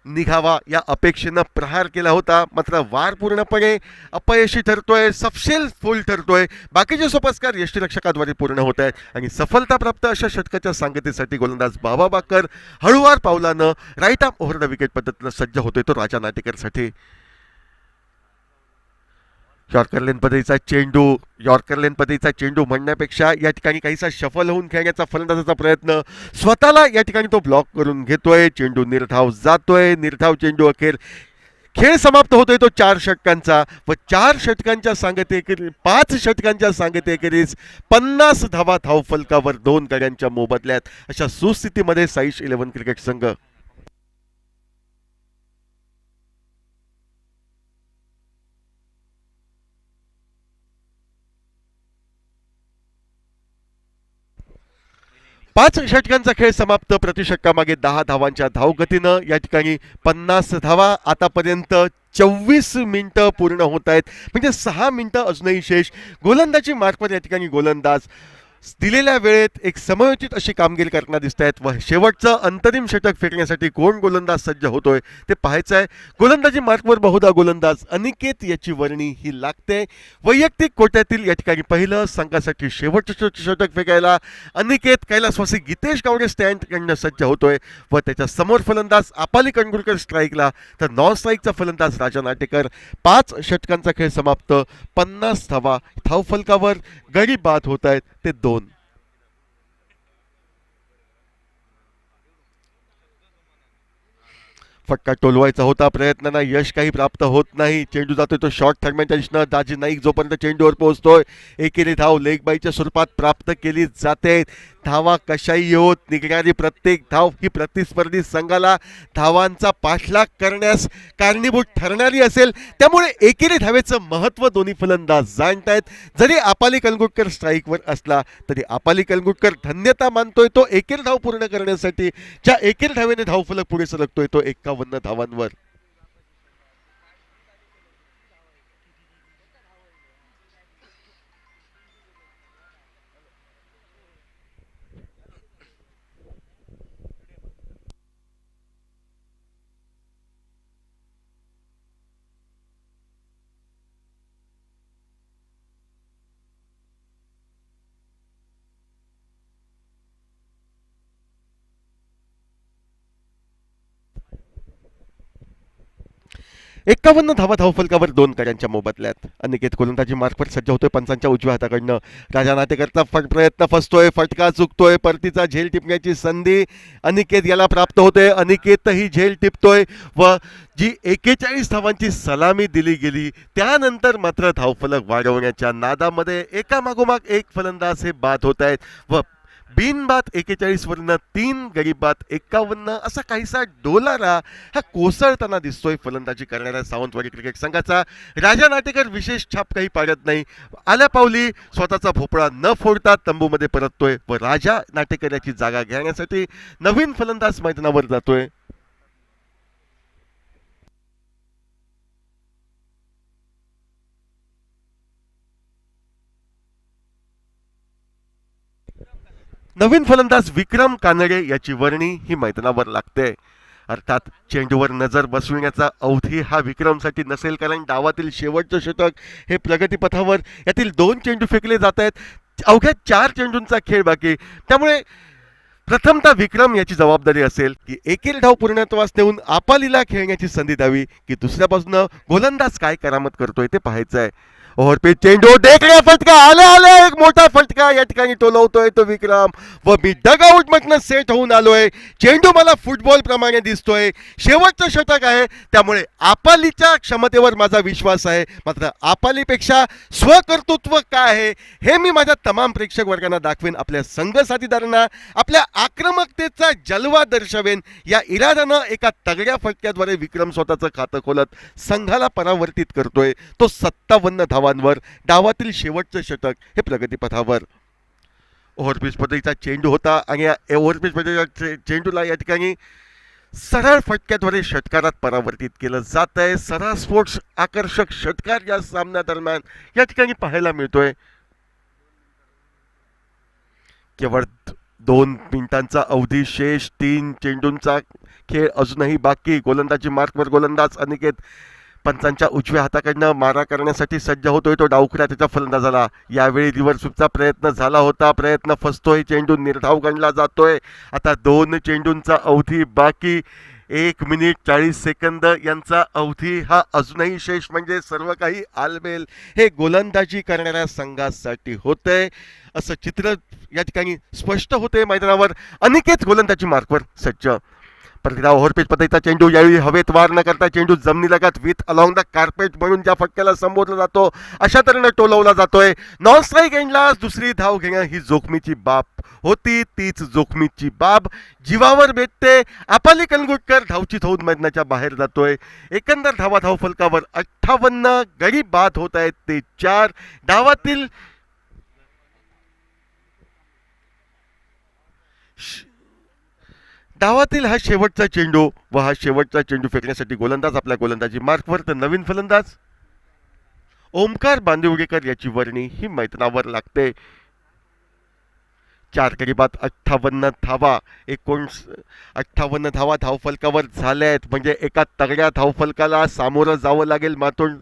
निघावा या अपेक्षेनं प्रहार केला होता, मात्र वार पूर्णपणे अपयशी ठरतोय, सपशेल फुल ठरतोय. बाकीचे सोपस्कार यष्टीरक्षकाद्वारे पूर्ण होत आहेत आणि सफलता प्राप्त अशा षटकाच्या सांगतेसाठी गोलंदाज बाबा बाकर हळूवार पावलानं right arm over the wicket पद्धतीनं सज्ज होतोय तो राजा नाटेकरसाठी. यॉर्कर लेन पद्धतीचा चेंडू म्हणण्यापेक्षा या ठिकाणी काहीसा शफल होऊन खेळण्याचा फलंदाजाचा प्रयत्न, स्वतःला या ठिकाणी तो ब्लॉक करून घेतोय. चेंडू निर्धाव जातोय, निर्धाव चेंडू अखेर खेळ समाप्त होतोय तो 4 षटकांचा व 4 षटकांच्या सांगतेखेरीज 5 षटकांच्या सांगतेखेरीज 50 धावा धावफलकावर 2 गड्यांच्या मोबदल्यात अशा सुस्थितीमध्ये साईश 11 क्रिकेट संघ. पाच षटकांचा खेळ समाप्त, प्रतिषटकामागे 10 धावांच्या धावगतीनं या ठिकाणी 50 धावा. आतापर्यंत 24 मिनिटं पूर्ण होत आहेत, म्हणजे 6 मिनिटं अजूनही शेष. गोलंदाजी मार्फत या ठिकाणी गोलंदाज दिलेल्या वेळेत एक समयोचित अशी कामगिरी करताना दिसत आहेत व शेवटचं अंतरिम षटक फेकण्यासाठी कोण गोलंदाज सज्ज होतोय ते पाहायचं आहे. गोलंदाजी मार्कवर बहुधा गोलंदाज अनिकेत याची वर्णी ही लागते. वैयक्तिक कोट्यातील या ठिकाणी पहिलं संघासाठी शेवटचं षटक फेकायला अनिकेत कैलासवासी गीतेश गावडे स्टँडकडनं सज्ज होतोय व त्याच्या समोर फलंदाज आपाली कणगुरकर स्ट्राईकला, तर नॉन स्ट्राईकचा फलंदाज राजा नाटेकर. 5 षटकांचा खेळ समाप्त, 50 धावा धावफलकावर गडी बाद होत आहेत ते 2. फटका टोलवायचा होता, प्रयत्नांना यश काही प्राप्त होत नाही. चेंडू जातोय तो शॉर्ट थर्डमॅनच्या दिशेनं. दाजी नाईक जोपर्यंत चेंडूवर पोहोचतोय, एकेरी धाव लेगबाईच्या स्वरूपात प्राप्त केली जाते. धावा कशाही होत, निघणारी प्रत्येक धाव ही प्रतिस्पर्धी संघाला धावांचा पाठलाग करण्यास कारणीभूत ठरणारी असेल. त्यामुळे एकेरी धावेचं महत्त्व दोन्ही फलंदाज जाणतायत. जरी आपाली कलगुटकर स्ट्राईकवर असला तरी आपाली कलगुटकर धन्यता मानतोय तो एकेरी धाव पूर्ण करण्यासाठी. ज्या एकेरी धावेने धावफलक पुढे सरकतोय तो 51 धावांवर. एकावन्न धावा धावफलकावर 2 गड्यांच्या मोबदल्यात. अनिकेत गोलंदाजी मार्फत सज्ज होतोय पंचांच्या उजव्या हाताकडनं. राजा नाटेकरचा प्रयत्न फसतोय, फटका चुकतोय, परतीचा झेल टिपण्याची संधी अनिकेत याला प्राप्त होते. अनिकेतही झेल टिपतोय व जी 41 धावांची सलामी दिली गेली त्यानंतर मात्र धावफलक वाढवण्याच्या नादामध्ये एकामागोमाग एक फलंदाज हे बाद होत आहेत व बिनबाद 41 वरनं 3 गरीबात 51 असा काहीसा डोलारा हा कोसळताना दिसतोय फलंदाजी करणाऱ्या सावंतवाडी क्रिकेट संघाचा. राजा नाटेकर विशेष छाप काही पाडत नाही, आल्या पावली स्वतःचा भोपळा न फोडता तंबूमध्ये परततोय व राजा नाटेकर याची जागा घेण्यासाठी नवीन फलंदाज मैदानावर जातोय. नवीन फलंदाज विक्रम कानडे याची वर्णी ही मैदानावर लागते. अर्थात चेंडूवर नजर बसविण्याचा अवधी हा विक्रमसाठी नसेल, कारण डावातील शेवटचं षटक हे प्रगतीपथावर यातील 2 चेंडू फेकले जात आहेत. अवघ्या 4 चेंडूंचा खेळ बाकी. त्यामुळे प्रथमतः विक्रम याची जबाबदारी असेल की एकेरी धाव पूर्णत्वास नेऊन आपालीला खेळण्याची संधी द्यावी की दुसऱ्या बाजूनं गोलंदाज काय करामत करतोय ते पाहायचं आहे. ओव्हरपिच चेंडू देखण्या फटका आले आले एक मोठा फटका या ठिकाणी टोलवतोय तो विक्रम व मी डग आउट मधनं सेट होऊन आलोय. चेंडू मला फुटबॉल प्रमाणे दिसतोय. शेवटचं षटक आहे त्यामुळे आपालीच्या क्षमतेवर माझा विश्वास आहे. मात्र आपालीपेक्षा स्वकर्तृत्व काय आहे हे मी माझ्या तमाम प्रेक्षक वर्गांना दाखवेन, आपल्या संघ साथीदारांना आपल्या आक्रमकतेचा जलवा दर्शवेन. या इराद्यानं एका तगड्या फटक्याद्वारे विक्रम स्वतःचं खातं खोलत संघाला परावर्तित करतोय. तो 57 धावा डावातील शेवटचं षटक हे प्रगतीपथावर. ओव्हरपिच पद्धतीचा चेंडू होता आणि या ओव्हरपिच पद्धतीच्या चेंडूला या ठिकाणी सरळ फटक्याद्वारे षटकारात परावर्तित केलं जात आहे. सरळ स्पोर्ट्स आकर्षक षटकार या सामन्यादरम्यान या ठिकाणी पाहायला मिळतोय. केवळ 2 मिनिटांचा अवधी शेष, 3 चेंडूंचा खेळ अजूनही बाकी. गोलंदाजी मार्कवर गोलंदाज अनिकेत पंचांच्या उजव्या हाताकडनं मारा करण्यासाठी सज्ज होतोय तो डावखुरा त्याच्या फलंदाजाला. यावेळी रिव्हर्सचा प्रयत्न झाला होता, प्रयत्न फसतोय, चेंडू निर्धाव गणला जातोय. आता 2 चेंडूंचा अवधी बाकी. 1 मिनिट 40 सेकंद यांचा अवधी हा अजूनही शेष, म्हणजे सर्व काही आलबेल हे गोलंदाजी करणाऱ्या संघासाठी होतंय असं चित्र या ठिकाणी स्पष्ट होते मैदानावर. अनिकेत गोलंदाजी मार्कवर सज्ज. प्रतिधाव ओव्हरपिच पद्धतीचा चेंडू, यावेळी हवेत वार न करता चेंडू जमिनीलगत विथ अलॉंग द कार्पेट म्हणून ज्या फटक्याला संबोधला जातो अशा तऱ्हेनं टोलवला जातोय. नॉन स्ट्राईक एंडला दुसरी धाव घेणं ही जोखमीची बाब होती. तीच जोखमीची बाब जीवावर बेतते. आपाली कनगुटकर धावचीत होऊन मैदानाच्या बाहेर जातोय. एकंदर धावा धावफलकावर 58, गडी बाद होत आहेत ते 4. डावातील हा शेवटचा चेंडू व हा शेवटचा चेंडू फेकण्यासाठी गोलंदाज आपल्या गोलंदाजी मार्कवर. तर नवीन फलंदाज ओमकार बांदिवडेकर याची वर्णी ही मैदानावर लागते. 4 गडी बाद 58 धावा, 58 धावा धावफलकावर झाल्या आहेत. म्हणजे एका तगड्या धावफलकाला सामोरं जावं लागेल मातोंड.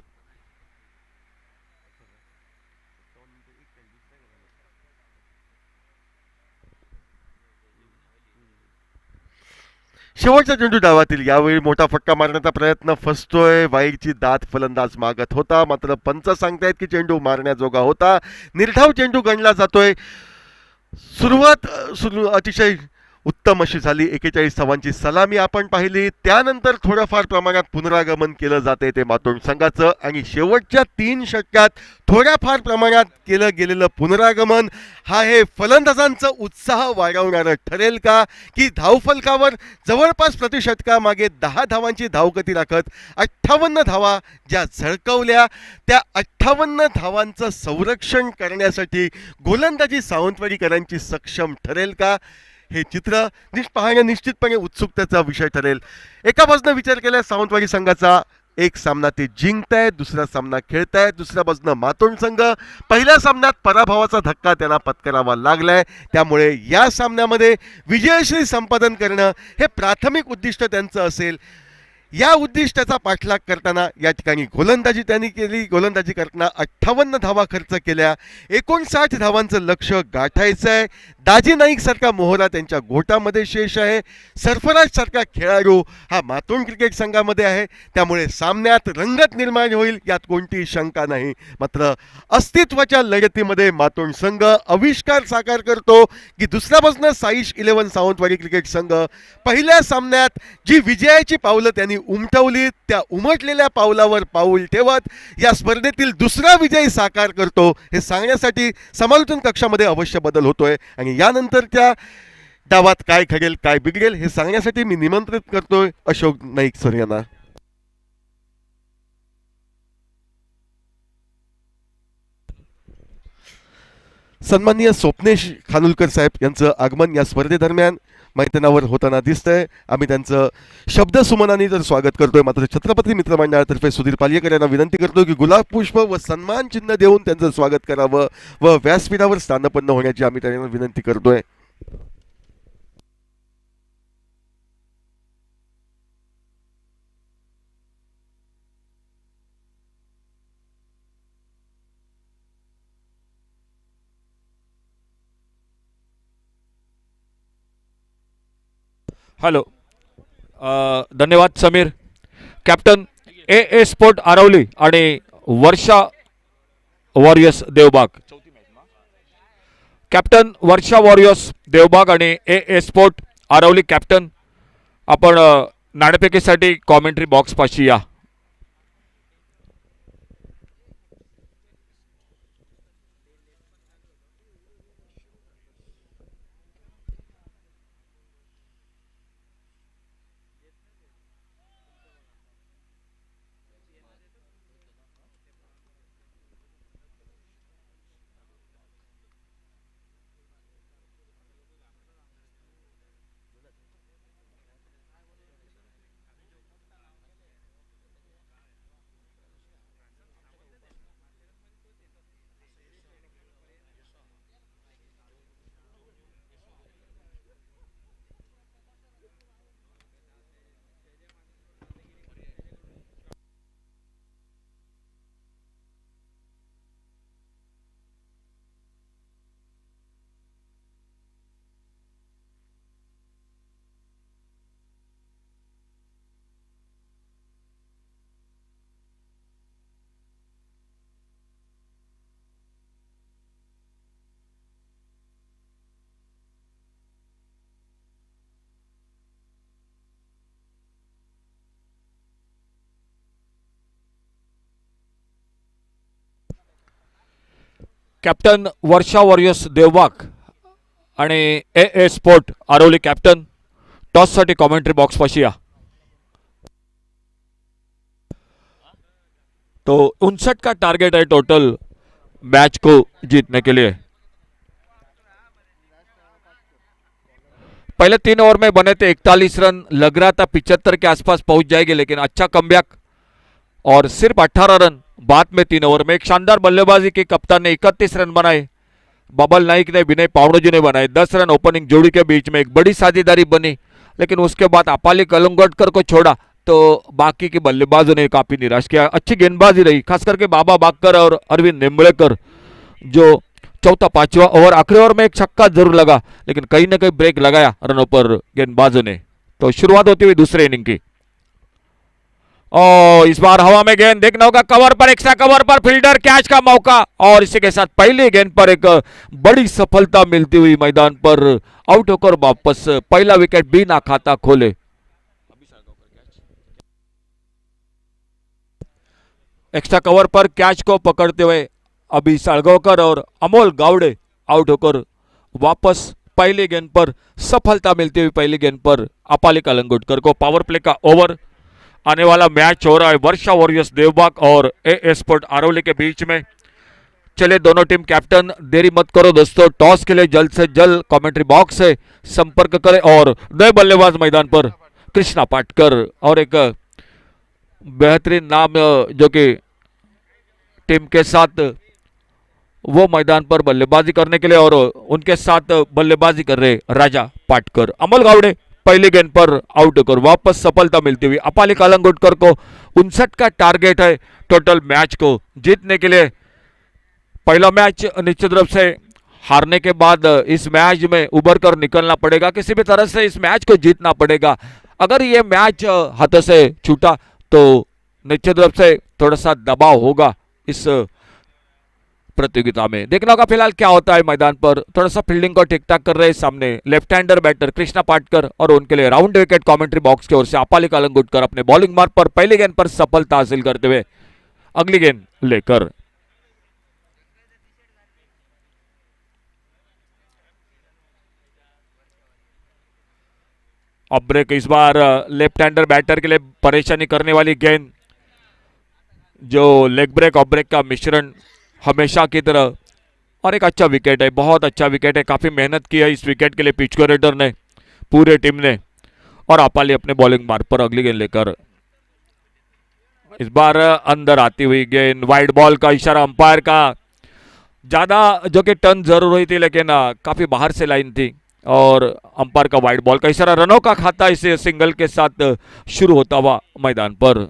शेवटचा चेंडू डावातील. यावेळी मोठा फटका मारण्याचा प्रयत्न फसतोय. वाईडची दात फलंदाज मागत होता, मात्र पंच सांगतायत की चेंडू मारण्याजोगा होता. निर्धाव चेंडू गणला जातोय. सुरुवात अतिशय उत्तम अशी झाली. 41 धावांची सलामी आपण पाहिली. त्यानंतर थोडंफार प्रमाणात पुनरागमन केलं जाते ते मातोंड संघाचं, आणि शेवटच्या 3 षटकात थोड्याफार प्रमाणात केलं गेलेलं पुनरागमन हा हे फलंदाजांचा उत्साह वाढवणारं ठरेल का, की धावफलकावर जवळपास प्रतिषटकामागे 10 धावांची धावगती राखत 58 धावा ज्या झळकवल्या, त्या 58 धावांचं संरक्षण करण्यासाठी गोलंदाजी सावंतवाडीकरांची सक्षम ठरेल का, हे चित्र पाहणं निश्चितपणे उत्सुकतेचा विषय ठरेल. एका बाजूने विचार केला सावंतवाडी संघाचा, एक सामना ते जिंकतायत, दुसरा सामना खेळतायत. दुसऱ्या बाजूनं मातोंड संघ पहिल्या सामन्यात पराभवाचा धक्का त्यांना पत्करावा लागलाय. त्यामुळे या सामन्यामध्ये विजयश्री संपादन करणं हे प्राथमिक उद्दिष्ट त्यांचं असेल. या उद्दिष्टाचा पाठलाग करताना या ठिकाणी गोलंदाजी त्यांनी केली. गोलंदाजी करताना 58 धावा खर्च केल्या. 59 धावांचं लक्ष गाठायचं आहे. दाजी नाईक सारखा मोहरा त्यांच्या गोटामध्ये शेष आहे. सरफराज सारखा खेळाडू हा मातोंड क्रिकेट संघामध्ये आहे. त्यामुळे सामन्यात रंगत निर्माण होईल यात कोणतीही शंका नाही. मात्र अस्तित्वाच्या लढतीमध्ये मातोंड संघ आविष्कार साकार करतो की दुसऱ्या बाजूनं साईश 11 सावंतवाडी क्रिकेट संघ पहिल्या सामन्यात जी विजयाची पावलं त्यांनी उमटवली, त्या उमटलेल्या पावलावर पाऊल ठेवत या स्पर्धेतील दुसरा विजय साकार करतो. हे सांगण्यासाठी समालोचन कक्षामध्ये अवश्य बदल होतोय, आणि यानंतरच्या डावात काय घडेल काय बिघडेल हे सांगण्यासाठी मी निमंत्रित करतोय अशोक नाईक सर यांना. सन्माननीय स्वप्नेश खानोलकर साहेब यांचं आगमन या स्पर्धेदरम्यान मैदानावर होताना दिसतंय. आम्ही त्यांचं शब्द सुमनाने तर स्वागत करतोय. मात्र छत्रपती मित्र मंडळातर्फे सुधीर पालियकर यांना विनंती करतोय की गुलाब पुष्प व सन्मान चिन्ह देऊन त्यांचं स्वागत करावं व व्यासपीठावर स्थानपन्न होण्याची आम्ही त्यांना विनंती करतोय. हॅलो, धन्यवाद समीर. कॅप्टन ए ए स्पोर्ट आरवली आणि वर्षा वॉरियर्स देवबाग. कॅप्टन वर्षा वॉरियर्स देवबाग आणि ए ए स्पोर्ट आरवली कॅप्टन, आपण नाणेफेकीसाठी कॉमेंट्री बॉक्स पाशी या. कॅप्टन वर्षा वॉरियर्स देवबाग आणि ए स्पोर्ट आरवली कॅप्टन टॉससाठी कॉमेंट्री बॉक्स पाशी या. तो 59 का टारगेट है टोटल मैच को जीतने के लिए. पहले 3 ओवर में बने थे 41 रन, लग रहा था 75 के आसपास पहुंच जाएंगे, लेकिन अच्छा कमबैक और सिर्फ 18 रन बाद में 3 ओवर में. एक शानदार बल्लेबाजी की कप्तान ने 31 रन बनाए, बबल नाइक ने, विनय पावड़ोजी ने बनाए. 10 रन ओपनिंग जोड़ी के बीच में एक बड़ी साझेदारी बनी, लेकिन उसके बाद अपाली कलंगोटकर को छोड़ा तो बाकी के बल्लेबाजों ने काफी निराश किया. अच्छी गेंदबाजी रही, खास करके बाबा बागकर और अरविंद निंबळेकर. जो चौथा पांचवा ओवर आखिरी ओवर में एक छक्का जरूर लगा, लेकिन कहीं ना कहीं ब्रेक लगाया रनों पर गेंदबाजों ने. तो शुरुआत होती हुई दूसरे इनिंग की. और इस बार हवा में गेंद देखना होगा, कवर पर, एक्स्ट्रा कवर पर फील्डर कैच का मौका, और इसी के साथ पहली गेंद पर एक बड़ी सफलता मिलती हुई मैदान पर आउट होकर वापस पहला विकेट बिना खाता खोले. एक्स्ट्रा कवर पर कैच को पकड़ते हुए अभी साळगावकर और अमोल गावड़े आउट होकर वापस पहली गेंद पर सफलता मिलती हुई पहली गेंद पर अपाली कलंगुटकर को. पावर प्ले का ओवर आने वाला मैच हो रहा है वर्षा वॉरियर्स देवबाग और ए स्पोर्ट आरवली के बीच में. चले दोनों टीम कैप्टन देरी मत करो दोस्तों, टॉस के लिए जल्द से जल्द कमेंट्री बॉक्स से संपर्क करें. और नए बल्लेबाज मैदान पर कृष्णा पाटकर, और एक बेहतरीन नाम जो कि टीम के साथ वो मैदान पर बल्लेबाजी करने के लिए, और उनके साथ बल्लेबाजी कर रहे राजा पाटकर. अमल गावड़े पहली गेंद पर आउट होकर वापस सफलता मिलती हुई. अपाली कलंगुटकर को 59 का टारगेट है टोटल मैच को जीतने के लिए. पहला मैच निश्चित रूप से हारने के बाद इस मैच में उभर कर निकलना पड़ेगा, किसी भी तरह से इस मैच को जीतना पड़ेगा. अगर ये मैच हाथों से छूटा तो निश्चित रूप से थोड़ा सा दबाव होगा इस प्रतियोगिता में. देखना होगा फिलहाल क्या होता है मैदान पर. थोड़ा सा फील्डिंग को ठीक ठाक कर रहे हैं सामने left hander batter Krishna Patkar, और उनके लिए राउंड विकेट कमेंट्री बॉक्स की ओर से अपाली कलंगुटकर अपने बॉलिंग मार्ग पर पहली गेंद पर सफलता हासिल करते हुए अगली गेंद लेकर. अब ब्रेक, इस बार लेफ्ट हैंडर बैटर के लिए परेशानी करने वाली गेंद, जो लेग ब्रेक ऑफ ब्रेक का मिश्रण हमेशा की तरह, और एक अच्छा विकेट है, बहुत अच्छा विकेट है. काफी मेहनत की है इस विकेट के लिए पिच कोरेटर ने, पूरे टीम ने. और अपाली अपने बॉलिंग मार्ग पर अगली गेंद लेकर. इस बार अंदर आती हुई गेंद, वाइड बॉल का इशारा अंपायर का. ज्यादा जो कि टर्न जरूर हुई थी, लेकिन काफी बाहर से लाइन थी, और अंपायर का वाइड बॉल का इशारा. रनों का खाता इस सिंगल के साथ शुरू होता हुआ मैदान पर.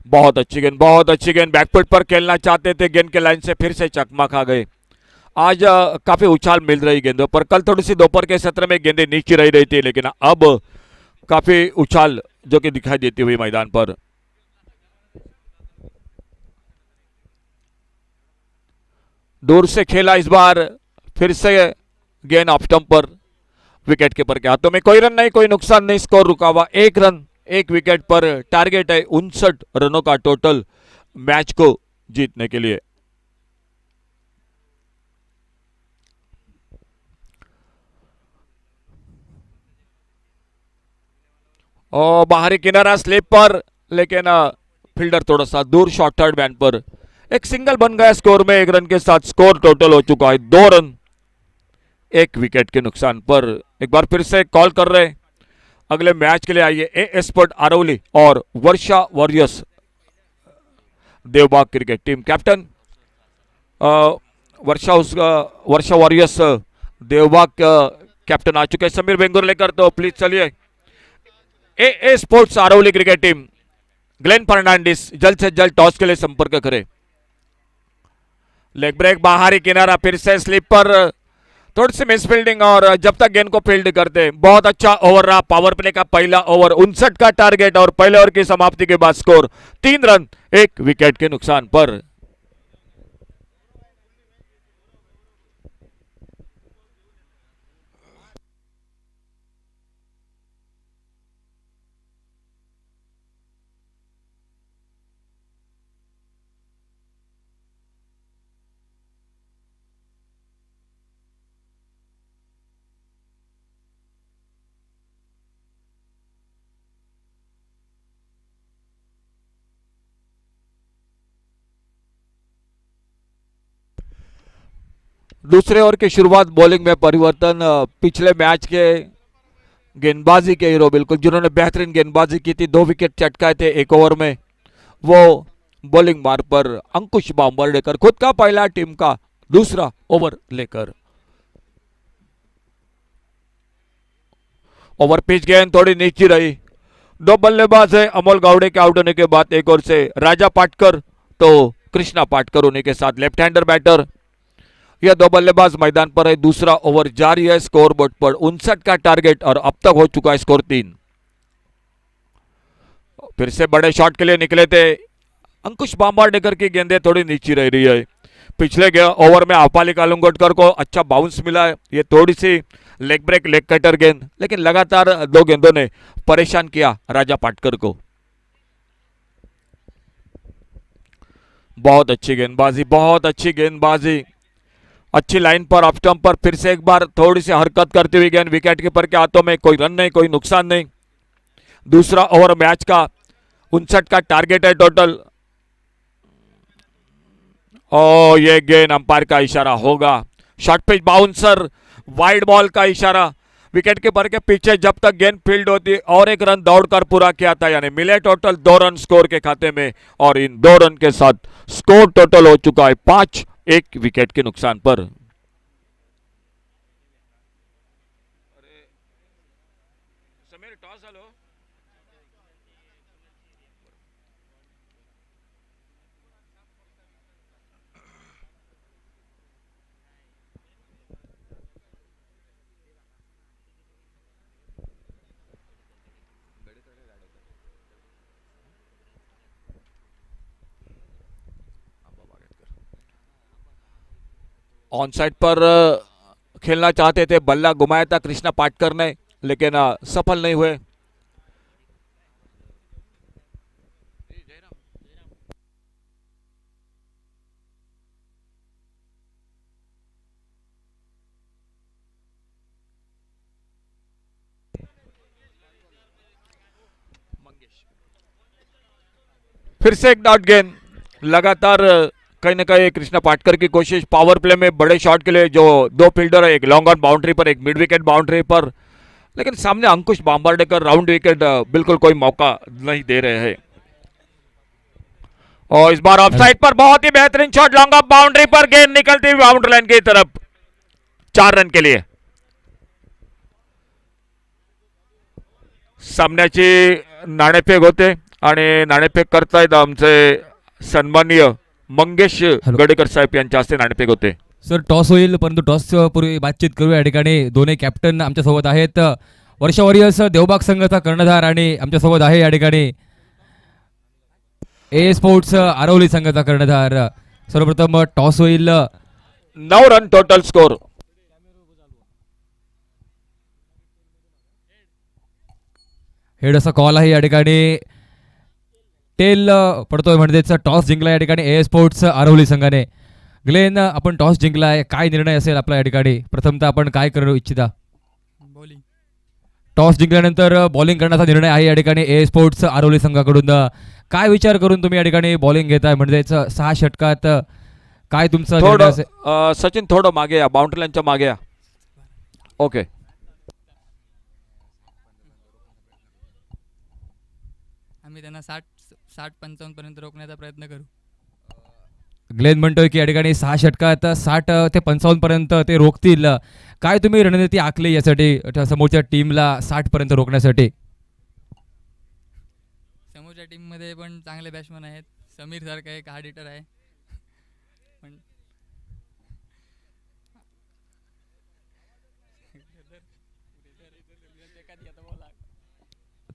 बहुत अच्छी गेंद, बहुत अच्छी गेंद. बैकफुट पर खेलना चाहते थे, गेंद के लाइन से फिर से चकमा खा गए. आज काफी उछाल मिल रही गेंदों पर. कल थोड़ी सी दोपहर के सत्र में गेंदें नीचे रही थी, लेकिन अब काफी उछाल जो कि दिखाई देती हुई मैदान पर. दूर से खेला इस बार, फिर से गेंद ऑफ स्टंप पर, विकेट कीपर के हाथों में. कोई रन नहीं, कोई नुकसान नहीं, स्कोर रुका हुआ 1 रन 1 विकेट पर. टारगेट है 59 रनों का टोटल मैच को जीतने के लिए. और बाहरी किनारा स्लिप पर, लेकिन फील्डर थोड़ा सा दूर शॉर्ट थर्ड मैन पर. एक सिंगल बन गया स्कोर में. 1 रन के साथ स्कोर टोटल हो चुका है 2 रन 1 विकेट के नुकसान पर. एक बार फिर से कॉल कर रहे अगले मैच के लिए. आइए ए स्पोर्ट आरवली और Varsha Warriors Devbag cricket team. Captain Varsha Warriors Devbag captain आ चुके हैं समीर बेंगुर लेकर. तो प्लीज चलिए. A sports Aravali cricket team Glen Fernandes जल्द से जल्द टॉस के लिए संपर्क करें. लेग ब्रेक, बाहरी किनारा, फिर से स्लिप पर, थोड़ी सी मिस फील्डिंग, और जब तक गेंद को फील्ड करते. बहुत अच्छा ओवर रहा पावर प्ले का पहला ओवर. 59 का टारगेट, और पहले ओवर की समाप्ति के बाद स्कोर 3 रन 1 विकेट के नुकसान पर. दूसरे ओवर की शुरुआत बॉलिंग में परिवर्तन पिछले मैच के गेंदबाजी के हीरो बिल्कुल जिन्होंने बेहतरीन गेंदबाजी की थी, 2 विकेट चटकाए थे एक ओवर में, वो बॉलिंग मार्ग पर अंकुश बाम्बर्डेकर खुद का पहला टीम का दूसरा ओवर लेकर। ओवर पिच गेंद थोड़ी नीची रही, 2 बल्लेबाज है। अमोल गावड़े के आउट होने के बाद एक ओर से राजा पाटकर तो कृष्णा पाटकर उन्हीं के साथ लेफ्ट हैंडर बैटर। यह 2 बल्लेबाज मैदान पर है। दूसरा ओवर जारी है। स्कोर बोर्ड पर 59 का टारगेट और अब तक हो चुका है स्कोर 3। फिर से बड़े शॉट के लिए निकले थे अंकुश बाम्बर्डेकर की गेंदें थोड़ी नीची रह रही है। पिछले ओवर में आपाली कालुंगोटकर को अच्छा बाउंस मिला है। ये थोड़ी सी लेग ब्रेक लेग कटर गेंद, लेकिन लगातार 2 गेंदों ने परेशान किया राजा पाटकर को। बहुत अच्छी गेंदबाजी, बहुत अच्छी गेंदबाजी, अच्छी लाइन पर ऑफ स्टंप पर फिर से एक बार थोड़ी सी हरकत करती हुई गेंद विकेट कीपर के हाथों में। कोई रन नहीं, कोई नुकसान नहीं। दूसरा ओवर मैच का 59 का टारगेट है टोटल। और ये गेंद अंपायर का इशारा होगा। Short pitch bouncer, wide ball का इशारा। विकेट कीपर के पीछे जब तक गेंद फील्ड होती और एक रन दौड़कर पूरा किया था, यानी मिले टोटल 2 रन स्कोर के खाते में। और इन 2 रन के साथ स्कोर टोटल हो चुका है 5, 1 विकेट के नुकसान पर। ऑन साइड पर खेलना चाहते थे, बल्ला घुमाया था कृष्णा पाटकर ने, लेकिन सफल नहीं हुए। फिर से एक डॉट गेंद। लगातार कहीं ना कहीं कृष्णा पाटकर की कोशिश पावर प्ले में बड़े शॉट के लिए, जो 2 फील्डर है, एक लॉन्ग ऑन बाउंड्री पर, एक मिड विकेट बाउंड्री पर, लेकिन सामने अंकुश बाम्बर्डेकर राउंड विकेट बिल्कुल कोई मौका नहीं दे रहे हैं। और इस बार ऑफसाइड पर बहुत ही बेहतरीन शॉट, लॉन्ग ऑफ बाउंड्री पर गेंद निकलती हुई बाउंड्री लाइन की तरफ, 4 रन के लिए। सामन्याची नाणेफेक होते आणि नाणेफेक करतायत आमचे सन्माननीय मंगेश गडेकर साहेब यांच्या हस्ते नाणेफेक होते। सर टॉस होईल, परंतु टॉस पूर्वी बातचीत करू। या ठिकाणी दोन्ही कॅप्टन आमच्यासोबत आहेत। वर्षा वॉरियर्स देवबाग संघाचा कर्णधार आणि आमच्यासोबत आहे या ठिकाणी ए स्पोर्ट्स आरवली संघाचा कर्णधार। सर्वप्रथम टॉस होईल। 9 रन टोटल स्कोर। हेड असा कॉल आहे या ठिकाणी। टेल पडतोय म्हणजेच टॉस जिंकला या ठिकाणी ए स्पोर्ट्स आरवली संघाने। ग्लेन, आपण टॉस जिंकलाय, काय निर्णय असेल आपला या ठिकाणी? प्रथमतः आपण काय करू इच्छिता? बॉलिंग। टॉस जिंकल्यानंतर बॉलिंग करण्याचा निर्णय आहे या ठिकाणी ए स्पोर्ट्स आरवली संघाकडून। काय विचार करून तुम्ही या ठिकाणी बॉलिंग घेताय? म्हणजेच 6 षटकात काय तुमचा निर्णय थोडं असेल? सचिन थोडं मागे या, बाउंड्री लाईनच्या मागे या। ओके, आम्ही त्यांना 60-55 पर्यंत रोखण्याचा प्रयत्न करू। ग्लेन म्हणतोय की या ठिकाणी 6 षटकात 60 ते 55 पर्यंत ते रोखतील। काय तुम्ही रणनीती आखली यासाठी समोरच्या टीमला 60 पर्यंत रोखण्यासाठी? समोरच्या टीममध्ये पण चांगले बॅट्समन आहेत। समीर सारखा एक हार्ड हिटर आहे पण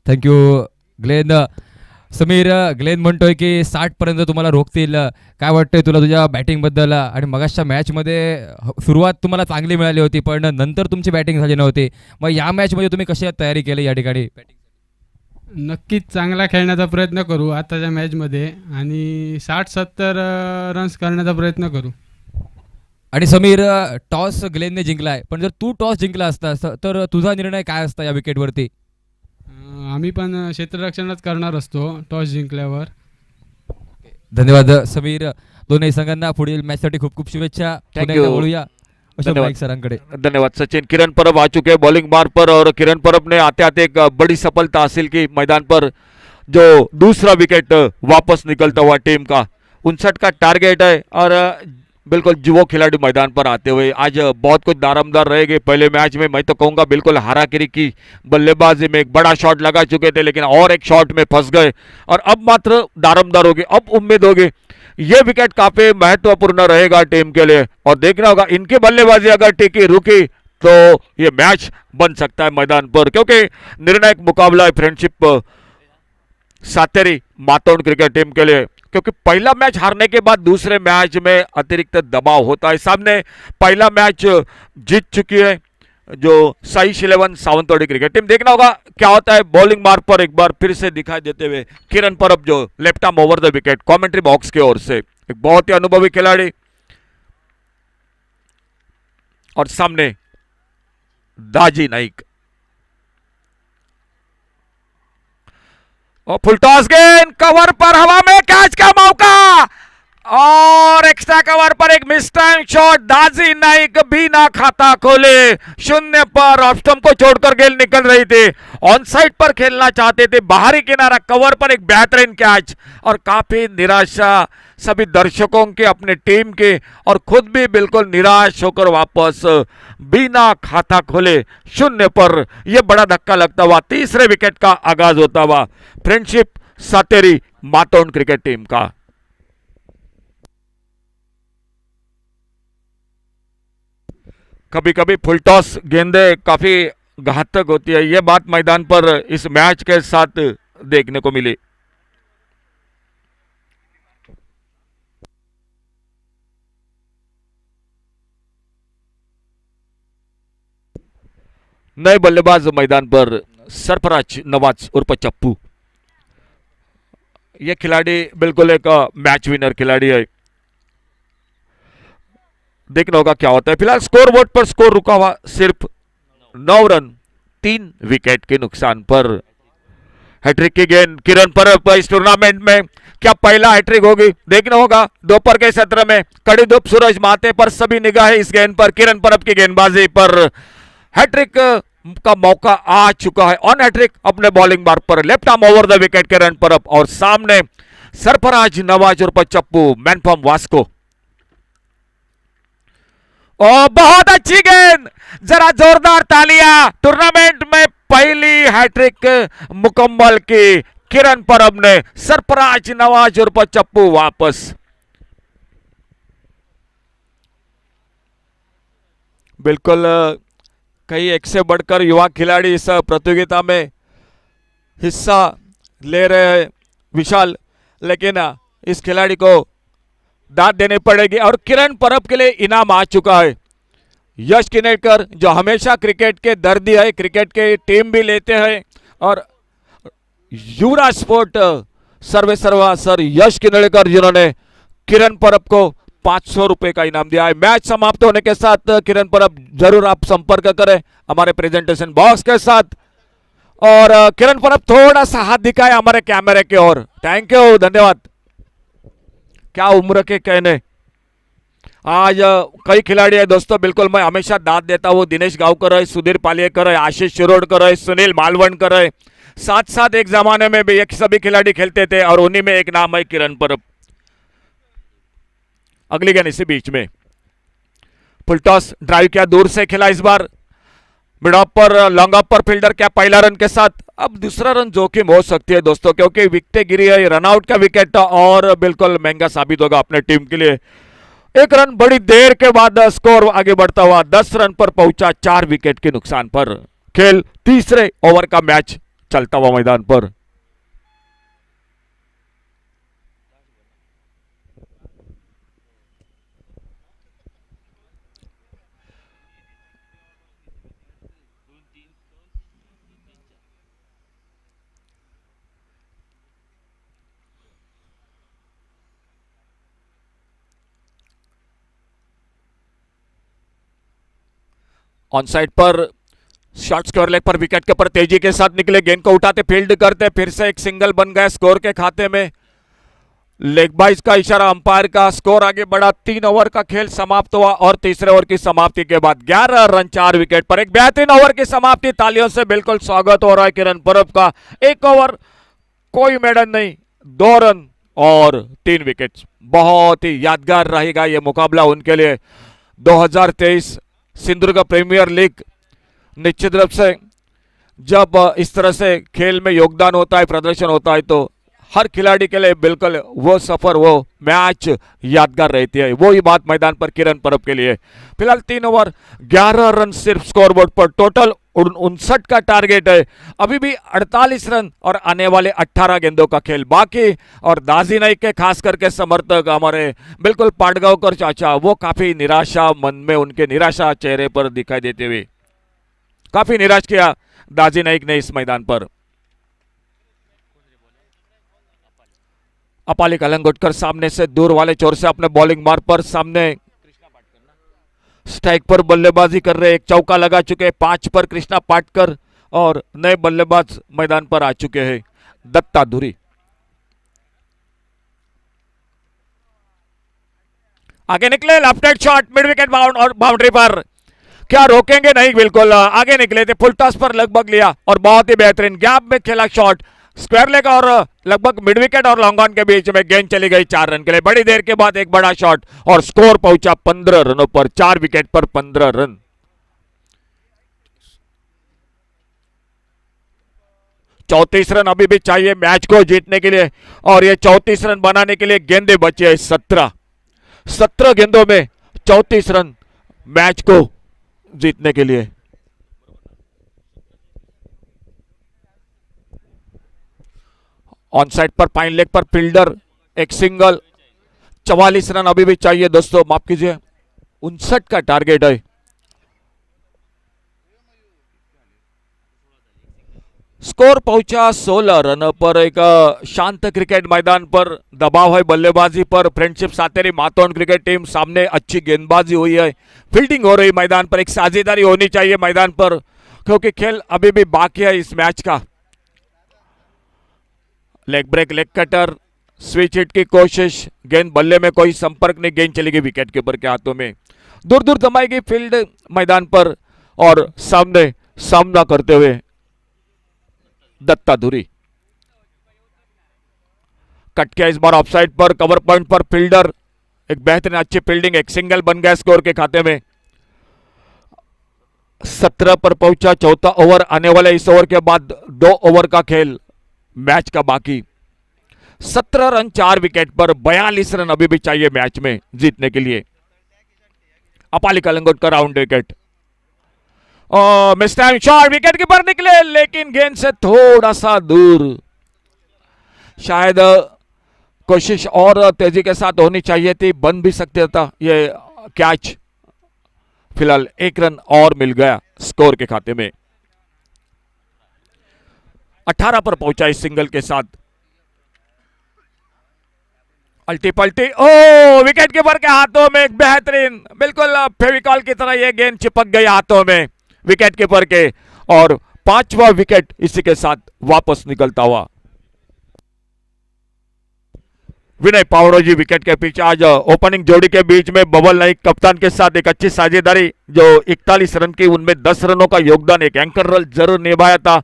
थँक्यू ग्लेन। समीर, ग्लेन म्हणतोय की 60 पर्यंत तुम्हाला रोखतील। काय वाटतंय तुला तुझ्या बॅटिंग बद्दल? आणि मगाच्या मॅचमध्ये सुरुवात तुम्हाला चांगली मिळाली होती, पण नंतर तुमची बॅटिंग झाली नव्हती। मग या मॅचमध्ये तुम्ही कशी तयारी केली या ठिकाणी? नक्कीच चांगला खेळण्याचा प्रयत्न करू आताच्या मॅचमध्ये आणि 60-70 रन्स करण्याचा प्रयत्न करू। आणि समीर, टॉस ग्लेनने जिंकलाय, पण जर तू टॉस जिंकला असतास तर तुझा निर्णय काय असता या विकेटवरती? आम्ही पण क्षेत्ररक्षणच करणार असतो टॉस जिंकल्यावर। धन्यवाद समीर। दोन्ही संघांना पुढील मॅचसाठी खूप खूप शुभेच्छा। पुन्हा एकदा बोलूया अशोक धन्यवाद. नाईक सरांकडे. धन्यवाद सचिन. किरण परब आ चुके हैं बॉलिंग बार पर और किरण परब ने आते आते एक बड़ी सफलता हासिल की मैदान पर, जो दूसरा विकेट वापस निकलता हुआ टीम का 59 का टारगेट है और बिल्कुल युवा खिलाड़ी मैदान पर आते हुए आज बहुत कुछ दारमदार रहेंगे. पहले मैच में मैं तो कहूंगा बिल्कुल हाराकिरी की बल्लेबाजी में एक बड़ा शॉट लगा चुके थे लेकिन और एक शॉट में फंस गए और अब मात्र दारमदार होगी. अब उम्मीद होगी ये विकेट काफी महत्वपूर्ण रहेगा टीम के लिए और देखना होगा इनकी बल्लेबाजी अगर टिकी रुकी तो ये मैच बन सकता है मैदान पर, क्योंकि निर्णायक मुकाबला है फ्रेंडशिप सातेरी मातोड़ क्रिकेट टीम के लिए, क्योंकि पहला मैच हारने के बाद दूसरे मैच में अतिरिक्त दबाव होता है. सामने पहला मैच जीत चुकी है जो साइश 11 सावंतवाड़ी क्रिकेट टीम. देखना होगा क्या होता है. बॉलिंग मार्ग पर एक बार फिर से दिखाई देते हुए किरण परब जो left arm over the wicket commentary box की ओर से, एक बहुत ही अनुभवी खिलाड़ी. और सामने दाजी नाइक और फुल टॉस गेंद कवर पर हवा में कैच का मौका और एक्स्ट्रा कवर पर एक मिस टाइम शॉट. दाजी नाइक बिना खाता खोले 0 पर ऑफ स्टंप को छोड़कर गेंद निकल रही थी. ऑन साइड पर खेलना चाहते थे, बाहरी किनारा कवर पर एक बेहतरीन कैच और काफी निराशा सभी दर्शकों के, अपने टीम के और खुद भी बिल्कुल निराश होकर वापस बिना खाता खोले 0 पर. यह बड़ा धक्का लगता हुआ तीसरे विकेट का आगाज होता हुआ फ्रेंडशिप सातेरी मातोड़ क्रिकेट टीम का. कभी कभी फुल टॉस गेंदें काफी घातक होती है, यह बात मैदान पर इस मैच के साथ देखने को मिली. नए बल्लेबाज मैदान पर सरफराज नवाज उर्फ चप्पू. यह खिलाड़ी बिल्कुल एक मैच विनर खिलाड़ी है. देखना होगा क्या होता है. फिलहाल स्कोर बोर्ड पर स्कोर रुका हुआ सिर्फ 9 रन 3 विकेट के नुकसान पर. हैट्रिक की गेंद किरण परब इस टूर्नामेंट में क्या पहला हैट्रिक होगी. देखना होगा. दोपहर के सत्र में कड़ी धूप सूरज माथे पर सभी निगाहें इस गेंद पर, किरण परब की गेंदबाजी पर. हैट्रिक का मौका आ चुका है. ऑन हैट्रिक अपने बॉलिंग बार पर left arm over the wicket Kiran Parab और सामने सरफराज नवाज उर्फ चप्पू मैन फ्रॉम वास्को. और बहुत अच्छी गेंद, जरा जोरदार तालियां. टूर्नामेंट में पहली हैट्रिक मुकम्मल की किरण परब ने. सरफराज नवाज उर्फ चप्पू वापस. बिल्कुल कई एक से बढ़कर युवा खिलाड़ी इस प्रतियोगिता में हिस्सा ले रहे हैं विशाल, लेकिन इस खिलाड़ी को दाद देनी पड़ेगी और किरण परब के लिए इनाम आ चुका है. यश किनेकर जो हमेशा क्रिकेट के दर्दी है, क्रिकेट के टीम भी लेते हैं और युवराज स्पोर्ट सर्वे सर्वा सर यश किनेकर जिन्होंने किरण परब को 500 रुपए का इनाम दिया है. मैच समाप्त होने के साथ किरण परब जरूर आप संपर्क करें हमारे प्रेजेंटेशन बॉक्स के साथ और किरण परब थोड़ा सा हाथ दिखाए हमारे कैमरे की ओर. थैंक यू, धन्यवाद. क्या उम्र के कहने. आज कई खिलाड़ी है दोस्तों, बिल्कुल मैं हमेशा दाद देता हूँ. दिनेश गांवकर है, सुधीर पालियेकर है, आशीष शिरोडकर है, सुनील मालवणकर है. साथ साथ एक जमाने में भी एक सभी खिलाड़ी खेलते थे और उन्हीं में एक नाम है किरण परब. अगली गेंद इसी बीच में फुल टॉस ड्राइव किया, दूर से खेला. इस बार मिड ऑफ पर लॉन्ग ऑफ पर फील्डर क्या पहला रन के साथ. अब दूसरा रन जोखिम हो सकती है दोस्तों, क्योंकि विकेट गिरी है. रनआउट का विकेट और बिल्कुल महंगा साबित होगा अपने टीम के लिए. एक रन बड़ी देर के बाद स्कोर आगे बढ़ता हुआ 10 रन पर पहुंचा 4 विकेट के नुकसान पर. खेल तीसरे ओवर का मैच चलता हुआ मैदान पर. ऑन साइड पर शॉर्ट स्क्वायर लेग पर विकेट के ऊपर तेजी के साथ निकले, गेंद को उठाते फील्ड करते, फिर से एक सिंगल बन गया स्कोर के खाते में. लेग बाइज का इशारा अंपायर का। स्कोर आगे बढ़ा, 3 ओवर का खेल समाप्त हुआ और तीसरे ओवर की समाप्ति के बाद 11 रन 4 विकेट पर एक बेहतरीन ओवर की समाप्ति। तालियों से बिल्कुल स्वागत हो रहा है किरण परब का। 1 ओवर, कोई मेडन नहीं, 2 रन और 3 विकेट। बहुत ही यादगार रहेगा यह मुकाबला उनके लिए। 2023 सिंधुदुर्ग प्रीमियर लीग निश्चित रूप से जब इस तरह से खेल में योगदान होता है, प्रदर्शन होता है, तो हर खिलाड़ी के लिए बिल्कुल वो सफर, वो मैच यादगार रहती है। वो ही बात मैदान पर किरण परब के लिए। फिलहाल 3 ओवर 11 रन सिर्फ स्कोरबोर्ड पर, टोटल 59 का टारगेट है। अभी भी 48 रन और आने वाले 18 गेंदों का खेल बाकी। और दाजी नाइक के खास करके समर्थक हमारे बिल्कुल पाटगांवकर चाचा, वो काफी निराशा मन में, उनके निराशा चेहरे पर दिखाई देते हुए, काफी निराश किया दाजी नाइक ने इस मैदान पर। अपाली कलंगोटकर सामने से दूर वाले छोर से अपने बॉलिंग मार्ग पर सामने स्ट्राइक पर बल्लेबाजी कर रहे, एक चौका लगा चुके 5 पर कृष्णा पाटकर और नए बल्लेबाज मैदान पर आ चुके हैं दत्ता धुरी। आगे निकले, left hand shot, mid wicket bound और बाउंड्री पर। क्या रोकेंगे? नहीं, बिल्कुल आगे निकले थे, फुल टॉस पर लगभग लिया और बहुत ही बेहतरीन गैप में खेला शॉट, स्क्वायर लेग और लगभग मिड विकेट और लॉन्ग ऑन के बीच में गेंद चली गई 4 रन के लिए। बड़ी देर के बाद एक बड़ा शॉट और स्कोर पहुंचा 15 रनों पर, 4 विकेट पर 15 रन। चौतीस रन अभी भी चाहिए मैच को जीतने के लिए और ये 34 रन बनाने के लिए गेंदें बची है 17 गेंदों में 34 रन मैच को जीतने के लिए। On side per pine leg per fielder, एक सिंगल, 44 रन अभी भी चाहिए दोस्तों, माफ कीजिए 59 का टारगेट है। स्कोर पहुंचा 16 रन पर। एक शांत क्रिकेट मैदान पर, दबाव है बल्लेबाजी पर। फ्रेंडशिप सातेरी मातोन क्रिकेट टीम सामने, अच्छी गेंदबाजी हुई है, फील्डिंग हो रही मैदान पर, एक साझेदारी होनी चाहिए मैदान पर क्योंकि खेल अभी भी बाकी है इस मैच का। Leg break, leg cutter, switch hit की कोशिश, गेंद बल्ले में कोई संपर्क नहीं, गेंद चली गई विकेट कीपर के हाथों में। दूर दूर जमाएगी फील्ड मैदान पर और सामने सामना करते हुए दत्ता धुरी। कट किया इस बार ऑफसाइड पर, कवर पॉइंट पर फील्डर, एक बेहतरीन अच्छी फील्डिंग, एक सिंगल बन गया स्कोर के खाते में। 17 पर पहुंचा चौथा ओवर, आने वाले इस ओवर के बाद 2 ओवर का खेल मैच का बाकी। 17 रन 4 विकेट पर, 42 रन अभी भी चाहिए मैच में जीतने के लिए। अपाली कलंगोट का round wicket, miss time shot, wicket keeper निकले लेकिन गेंद से थोड़ा सा दूर। शायद कोशिश और तेजी के साथ होनी चाहिए थी, बन भी सकता था ये कैच। फिलहाल 1 रन और मिल गया स्कोर के खाते में। 18 पर पहुंचा इस सिंगल के साथ। अल्टी पल्टी, ओ विकेट कीपर के हाथों में एक बेहतरीन, बिल्कुल फेविकॉल की तरह यह गेंद चिपक गई हाथों में विकेट कीपर के और 5वां विकेट इसी के साथ वापस निकलता हुआ। विनय पावरोजी विकेट के पीछे। आज ओपनिंग जोड़ी के बीच में बबल नाइक कप्तान के साथ एक अच्छी साझेदारी, जो 41 रन की, उनमें 10 रनों का योगदान, एक एंकर रोल जरूर निभाया था।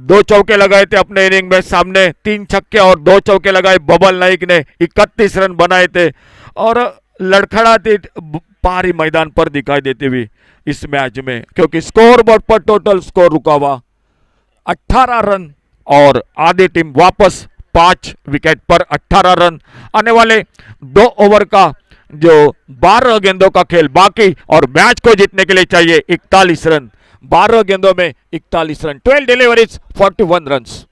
2 चौके लगाए थे अपने इनिंग में, सामने 3 छक्के और 2 चौके लगाए बबल नाइक ने, 31 रन बनाए थे और लड़खड़ाती पारी मैदान पर दिखाई देती हुई इस मैच में, क्योंकि स्कोर बोर्ड पर टोटल स्कोर रुका हुआ 18 रन और आधी टीम वापस 5 विकेट पर 18 रन। आने वाले 2 ओवर का जो 12 गेंदों का खेल बाकी और मैच को जीतने के लिए चाहिए 41 रन। 12 गेंदों में 41 run, 12 deliveries 41 runs.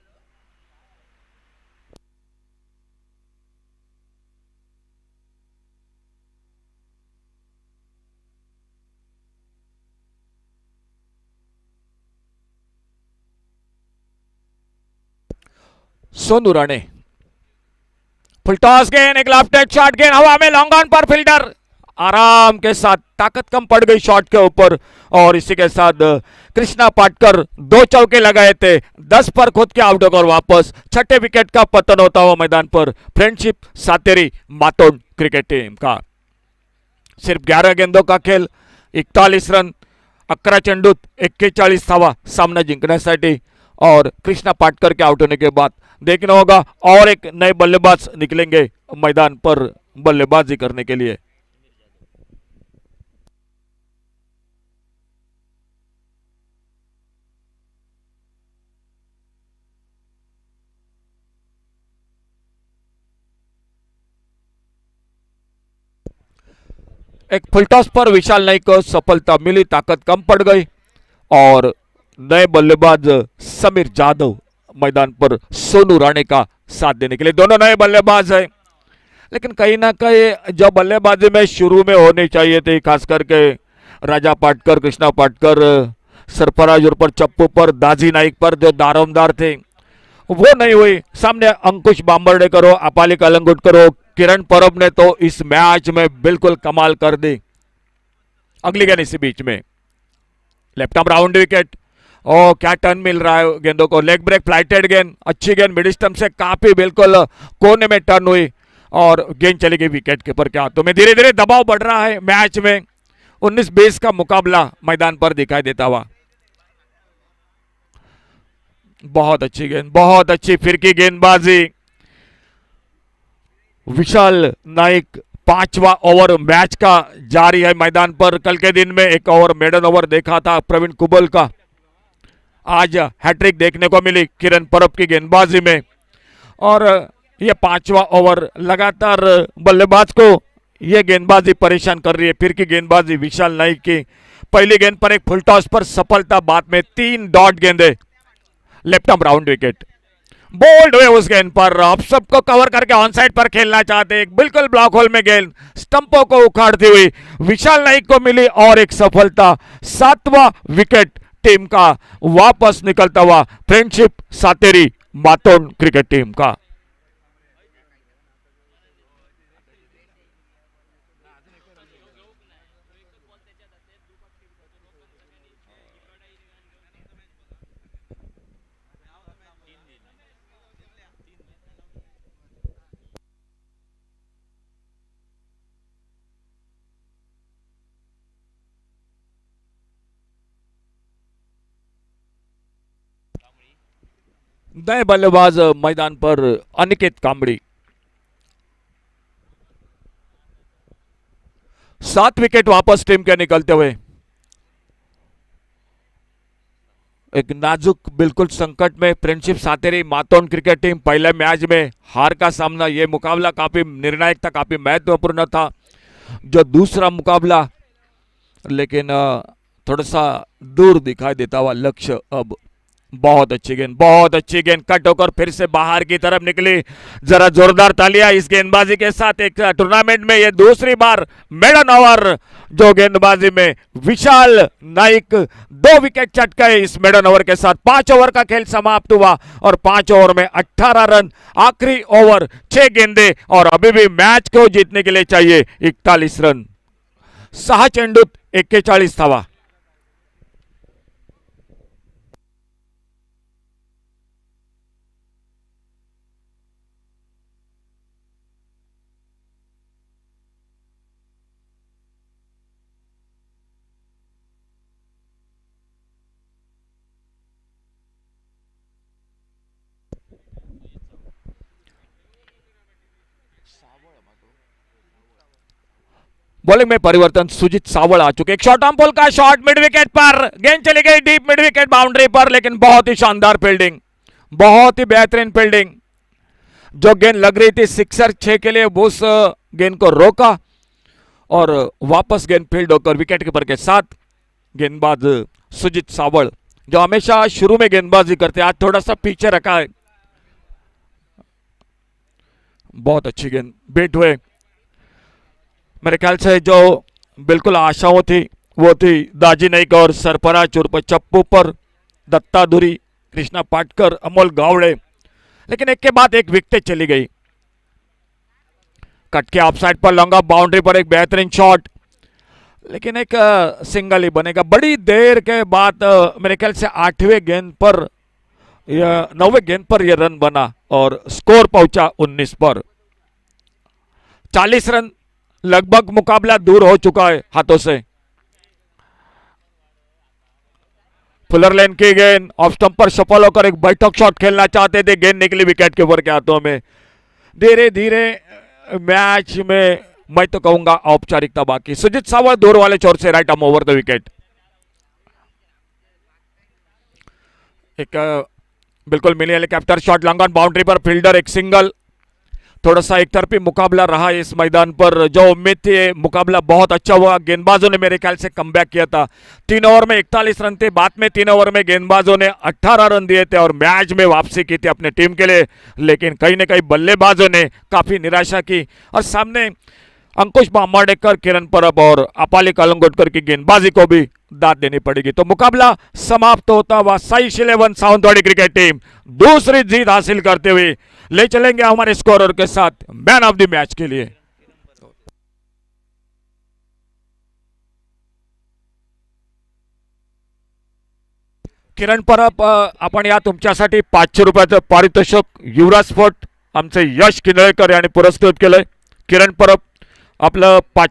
Sonu Rane, फुल टॉस गेंद, एक लेफ्ट हैंड शॉट, गेंद हवा में, लॉन्ग ऑन पर फील्डर आराम के साथ, ताकत कम पड़ गई शॉट के ऊपर, और इसी के साथ कृष्णा पाटकर 2 चौके लगाए थे, 10 पर खुद के आउट होकर वापस 6ठे विकेट का पतन होता हुआ मैदान पर फ्रेंडशिप सातेरी मातोंड क्रिकेट टीम का। सिर्फ 11 गेंदों का खेल, 41 रन, 11 चेंडूत 41 धावा सामना जिंकण्यासाठी, और कृष्णा पाटकर के आउट होने के बाद देखना होगा और एक नए बल्लेबाज निकलेंगे मैदान पर बल्लेबाजी करने के लिए। एक फुलटॉस पर विशाल नाइक को सफलता मिली, ताकत कम पड़ गई, और नए बल्लेबाज समीर जाधव मैदान पर सोनू राणे का साथ देने के लिए। दोनों नए बल्लेबाज हैं, लेकिन कहीं ना कहीं जो बल्लेबाजी में शुरू में होनी चाहिए थी, खास करके राजा पाटकर, कृष्णा पाटकर, सरफराज पर चप्पू पर, दाजी नाइक पर जो दारोमदार थे, वो नहीं हुई। सामने अंकुश बांबर्डेकर हो, अपाली कलंगुटकर हो, किरण परब ने तो इस मैच में बिल्कुल कमाल कर दी। अगली गेंद इसी बीच में लेफ्ट आर्म राउंड विकेट। ओ क्या टर्न मिल रहा है गेंदों को, लेग ब्रेक फ्लाइटेड गेंद, अच्छी गेंद मिड स्टंप से काफी बिल्कुल कोने में टर्न हुई, और गेंद चली गई विकेट कीपर के हाथों में। धीरे धीरे दबाव बढ़ रहा है मैच में, 19-20 का मुकाबला मैदान पर दिखाई देता हुआ। बहुत अच्छी गेंद, बहुत अच्छी फिरकी गेंदबाजी। विशाल नाइक 5वां ओवर मैच का जारी है मैदान पर। कल के दिन में एक ओवर मेडन ओवर देखा था प्रवीण कुबल का, आज हैट्रिक देखने को मिली किरण परब की गेंदबाजी में, और ये 5वां ओवर लगातार बल्लेबाज को ये गेंदबाजी परेशान कर रही है। फिर की गेंदबाजी विशाल नाइक की, पहली गेंद पर एक फुल टॉस पर सफलता, बाद में 3 डॉट गेंदे, left arm round wicket. Bowled हुए उस गेंद पर, अब सबको कवर करके ऑन साइड पर खेलना चाहते, एक बिल्कुल ब्लॉक होल में गेंद स्टंपों को उखाड़ती हुई विशाल नाइक को मिली, और एक सफलता। 7वां विकेट टीम का वापस निकलता हुआ फ्रेंडशिप सातेरी मातोंड क्रिकेट टीम का। नए बल्लेबाज मैदान पर अनिकेत कांबड़ी। 7 विकेट वापस टीम के निकलते हुए। एक नाजुक बिल्कुल संकट में फ्रेंडशिप सातेरी मातोंड क्रिकेट टीम। पहले मैच में हार का सामना, यह मुकाबला काफी निर्णायक था, काफी महत्वपूर्ण था। जो दूसरा मुकाबला लेकिन थोड़ा सा दूर दिखाई देता हुआ लक्ष्य। अब बहुत अच्छी गेंद, बहुत अच्छी गेंद, कट होकर फिर से बाहर की तरफ निकली। जरा जोरदार तालियां इस गेंदबाजी के साथ। एक टूर्नामेंट में ये दूसरी बार मेडन ओवर जो गेंदबाजी में विशाल नाइक 2 विकेट चटकाए इस मेडन ओवर के साथ। 5 ओवर का खेल समाप्त हुआ और 5 ओवर में 18 रन। आखिरी ओवर 6 गेंदे और अभी भी मैच को जीतने के लिए चाहिए 41 रन। 6 चेंडूत 41 धावा। बॉलिंग में परिवर्तन, सुजीत सावल आ चुके। एक शॉर्ट आर्म पुल का शॉट मिड विकेट पर, गेंद चली गई डीप मिड विकेट बाउंड्री पर, लेकिन बहुत ही शानदार फील्डिंग, बहुत ही बेहतरीन फील्डिंग। जो गेंद लग रही थी सिक्सर 6 के लिए, उस गेंद को रोका और वापस गेंद फील्ड होकर विकेट कीपर के साथ गेंदबाज सुजीत सावल, जो हमेशा शुरू में गेंदबाजी करते, आज थोड़ा सा पीछे रखा है। बहुत अच्छी गेंद, बेट हुए। मेरे ख्याल से जो बिल्कुल आशाओं थी वो थी दाजी नाइक और सरफराज उर्फ चप्पू पर, दत्ता धुरी, कृष्णा पाटकर, अमोल गावड़े, लेकिन एक के बाद एक विकेट चली गई। कटके ऑफ साइड पर लॉन्ग ऑफ बाउंड्री पर एक बेहतरीन शॉट, लेकिन एक सिंगल ही बनेगा। बड़ी देर के बाद मेरे ख्याल से 8वें गेंद पर या 9वें गेंद पर यह रन बना और स्कोर पहुंचा 19 पर। 40 रन लगभग मुकाबला दूर हो चुका है हाथों से। फुलर लेन की गेंद ऑफ स्टंप पर सफल होकर एक बैठक शॉट खेलना चाहते थे, गेंद निकली विकेट कीपर के हाथों में। धीरे धीरे मैच में मैं तो कहूंगा औपचारिकता बाकी। सुजीत सावंत दूर वाले छोर से right arm over the wicket. एक बिल्कुल मिली helicopter shot long on boundary पर, फील्डर एक सिंगल। थोड़ा सा एक तरफी मुकाबला रहा इस मैदान पर। जो उम्मीद थी मुकाबला बहुत अच्छा हुआ। गेंदबाजों ने मेरे ख्याल से कमबैक किया था। 3 ओवर में 41 रन थे, बाद में 3 ओवर में गेंदबाजों ने 18 रन दिए थे और मैच में वापसी की थी अपने टीम के लिए। लेकिन कहीं ना कहीं बल्लेबाजों ने काफी निराशा की और सामने अंकुश बांबाडेकर, किरण परब और अपाली कलंगोटकर की गेंदबाजी को भी दाद देनी पड़ेगी। तो मुकाबला समाप्त होता हुआ साइश 11 सावंतवाड़ी क्रिकेट टीम दूसरी जीत हासिल करते हुए ले चलेंगे हमारे स्कोरर के साथ मैन ऑफ द मैच के लिए। किरण परब, आपण या तुमच्यासाठी 500 रुपयाचं पारितोषिक युवराज स्पोर्ट आमचे यश किनळकर यांनी पुरस्कृत केलंय। किरण परब आपलं 500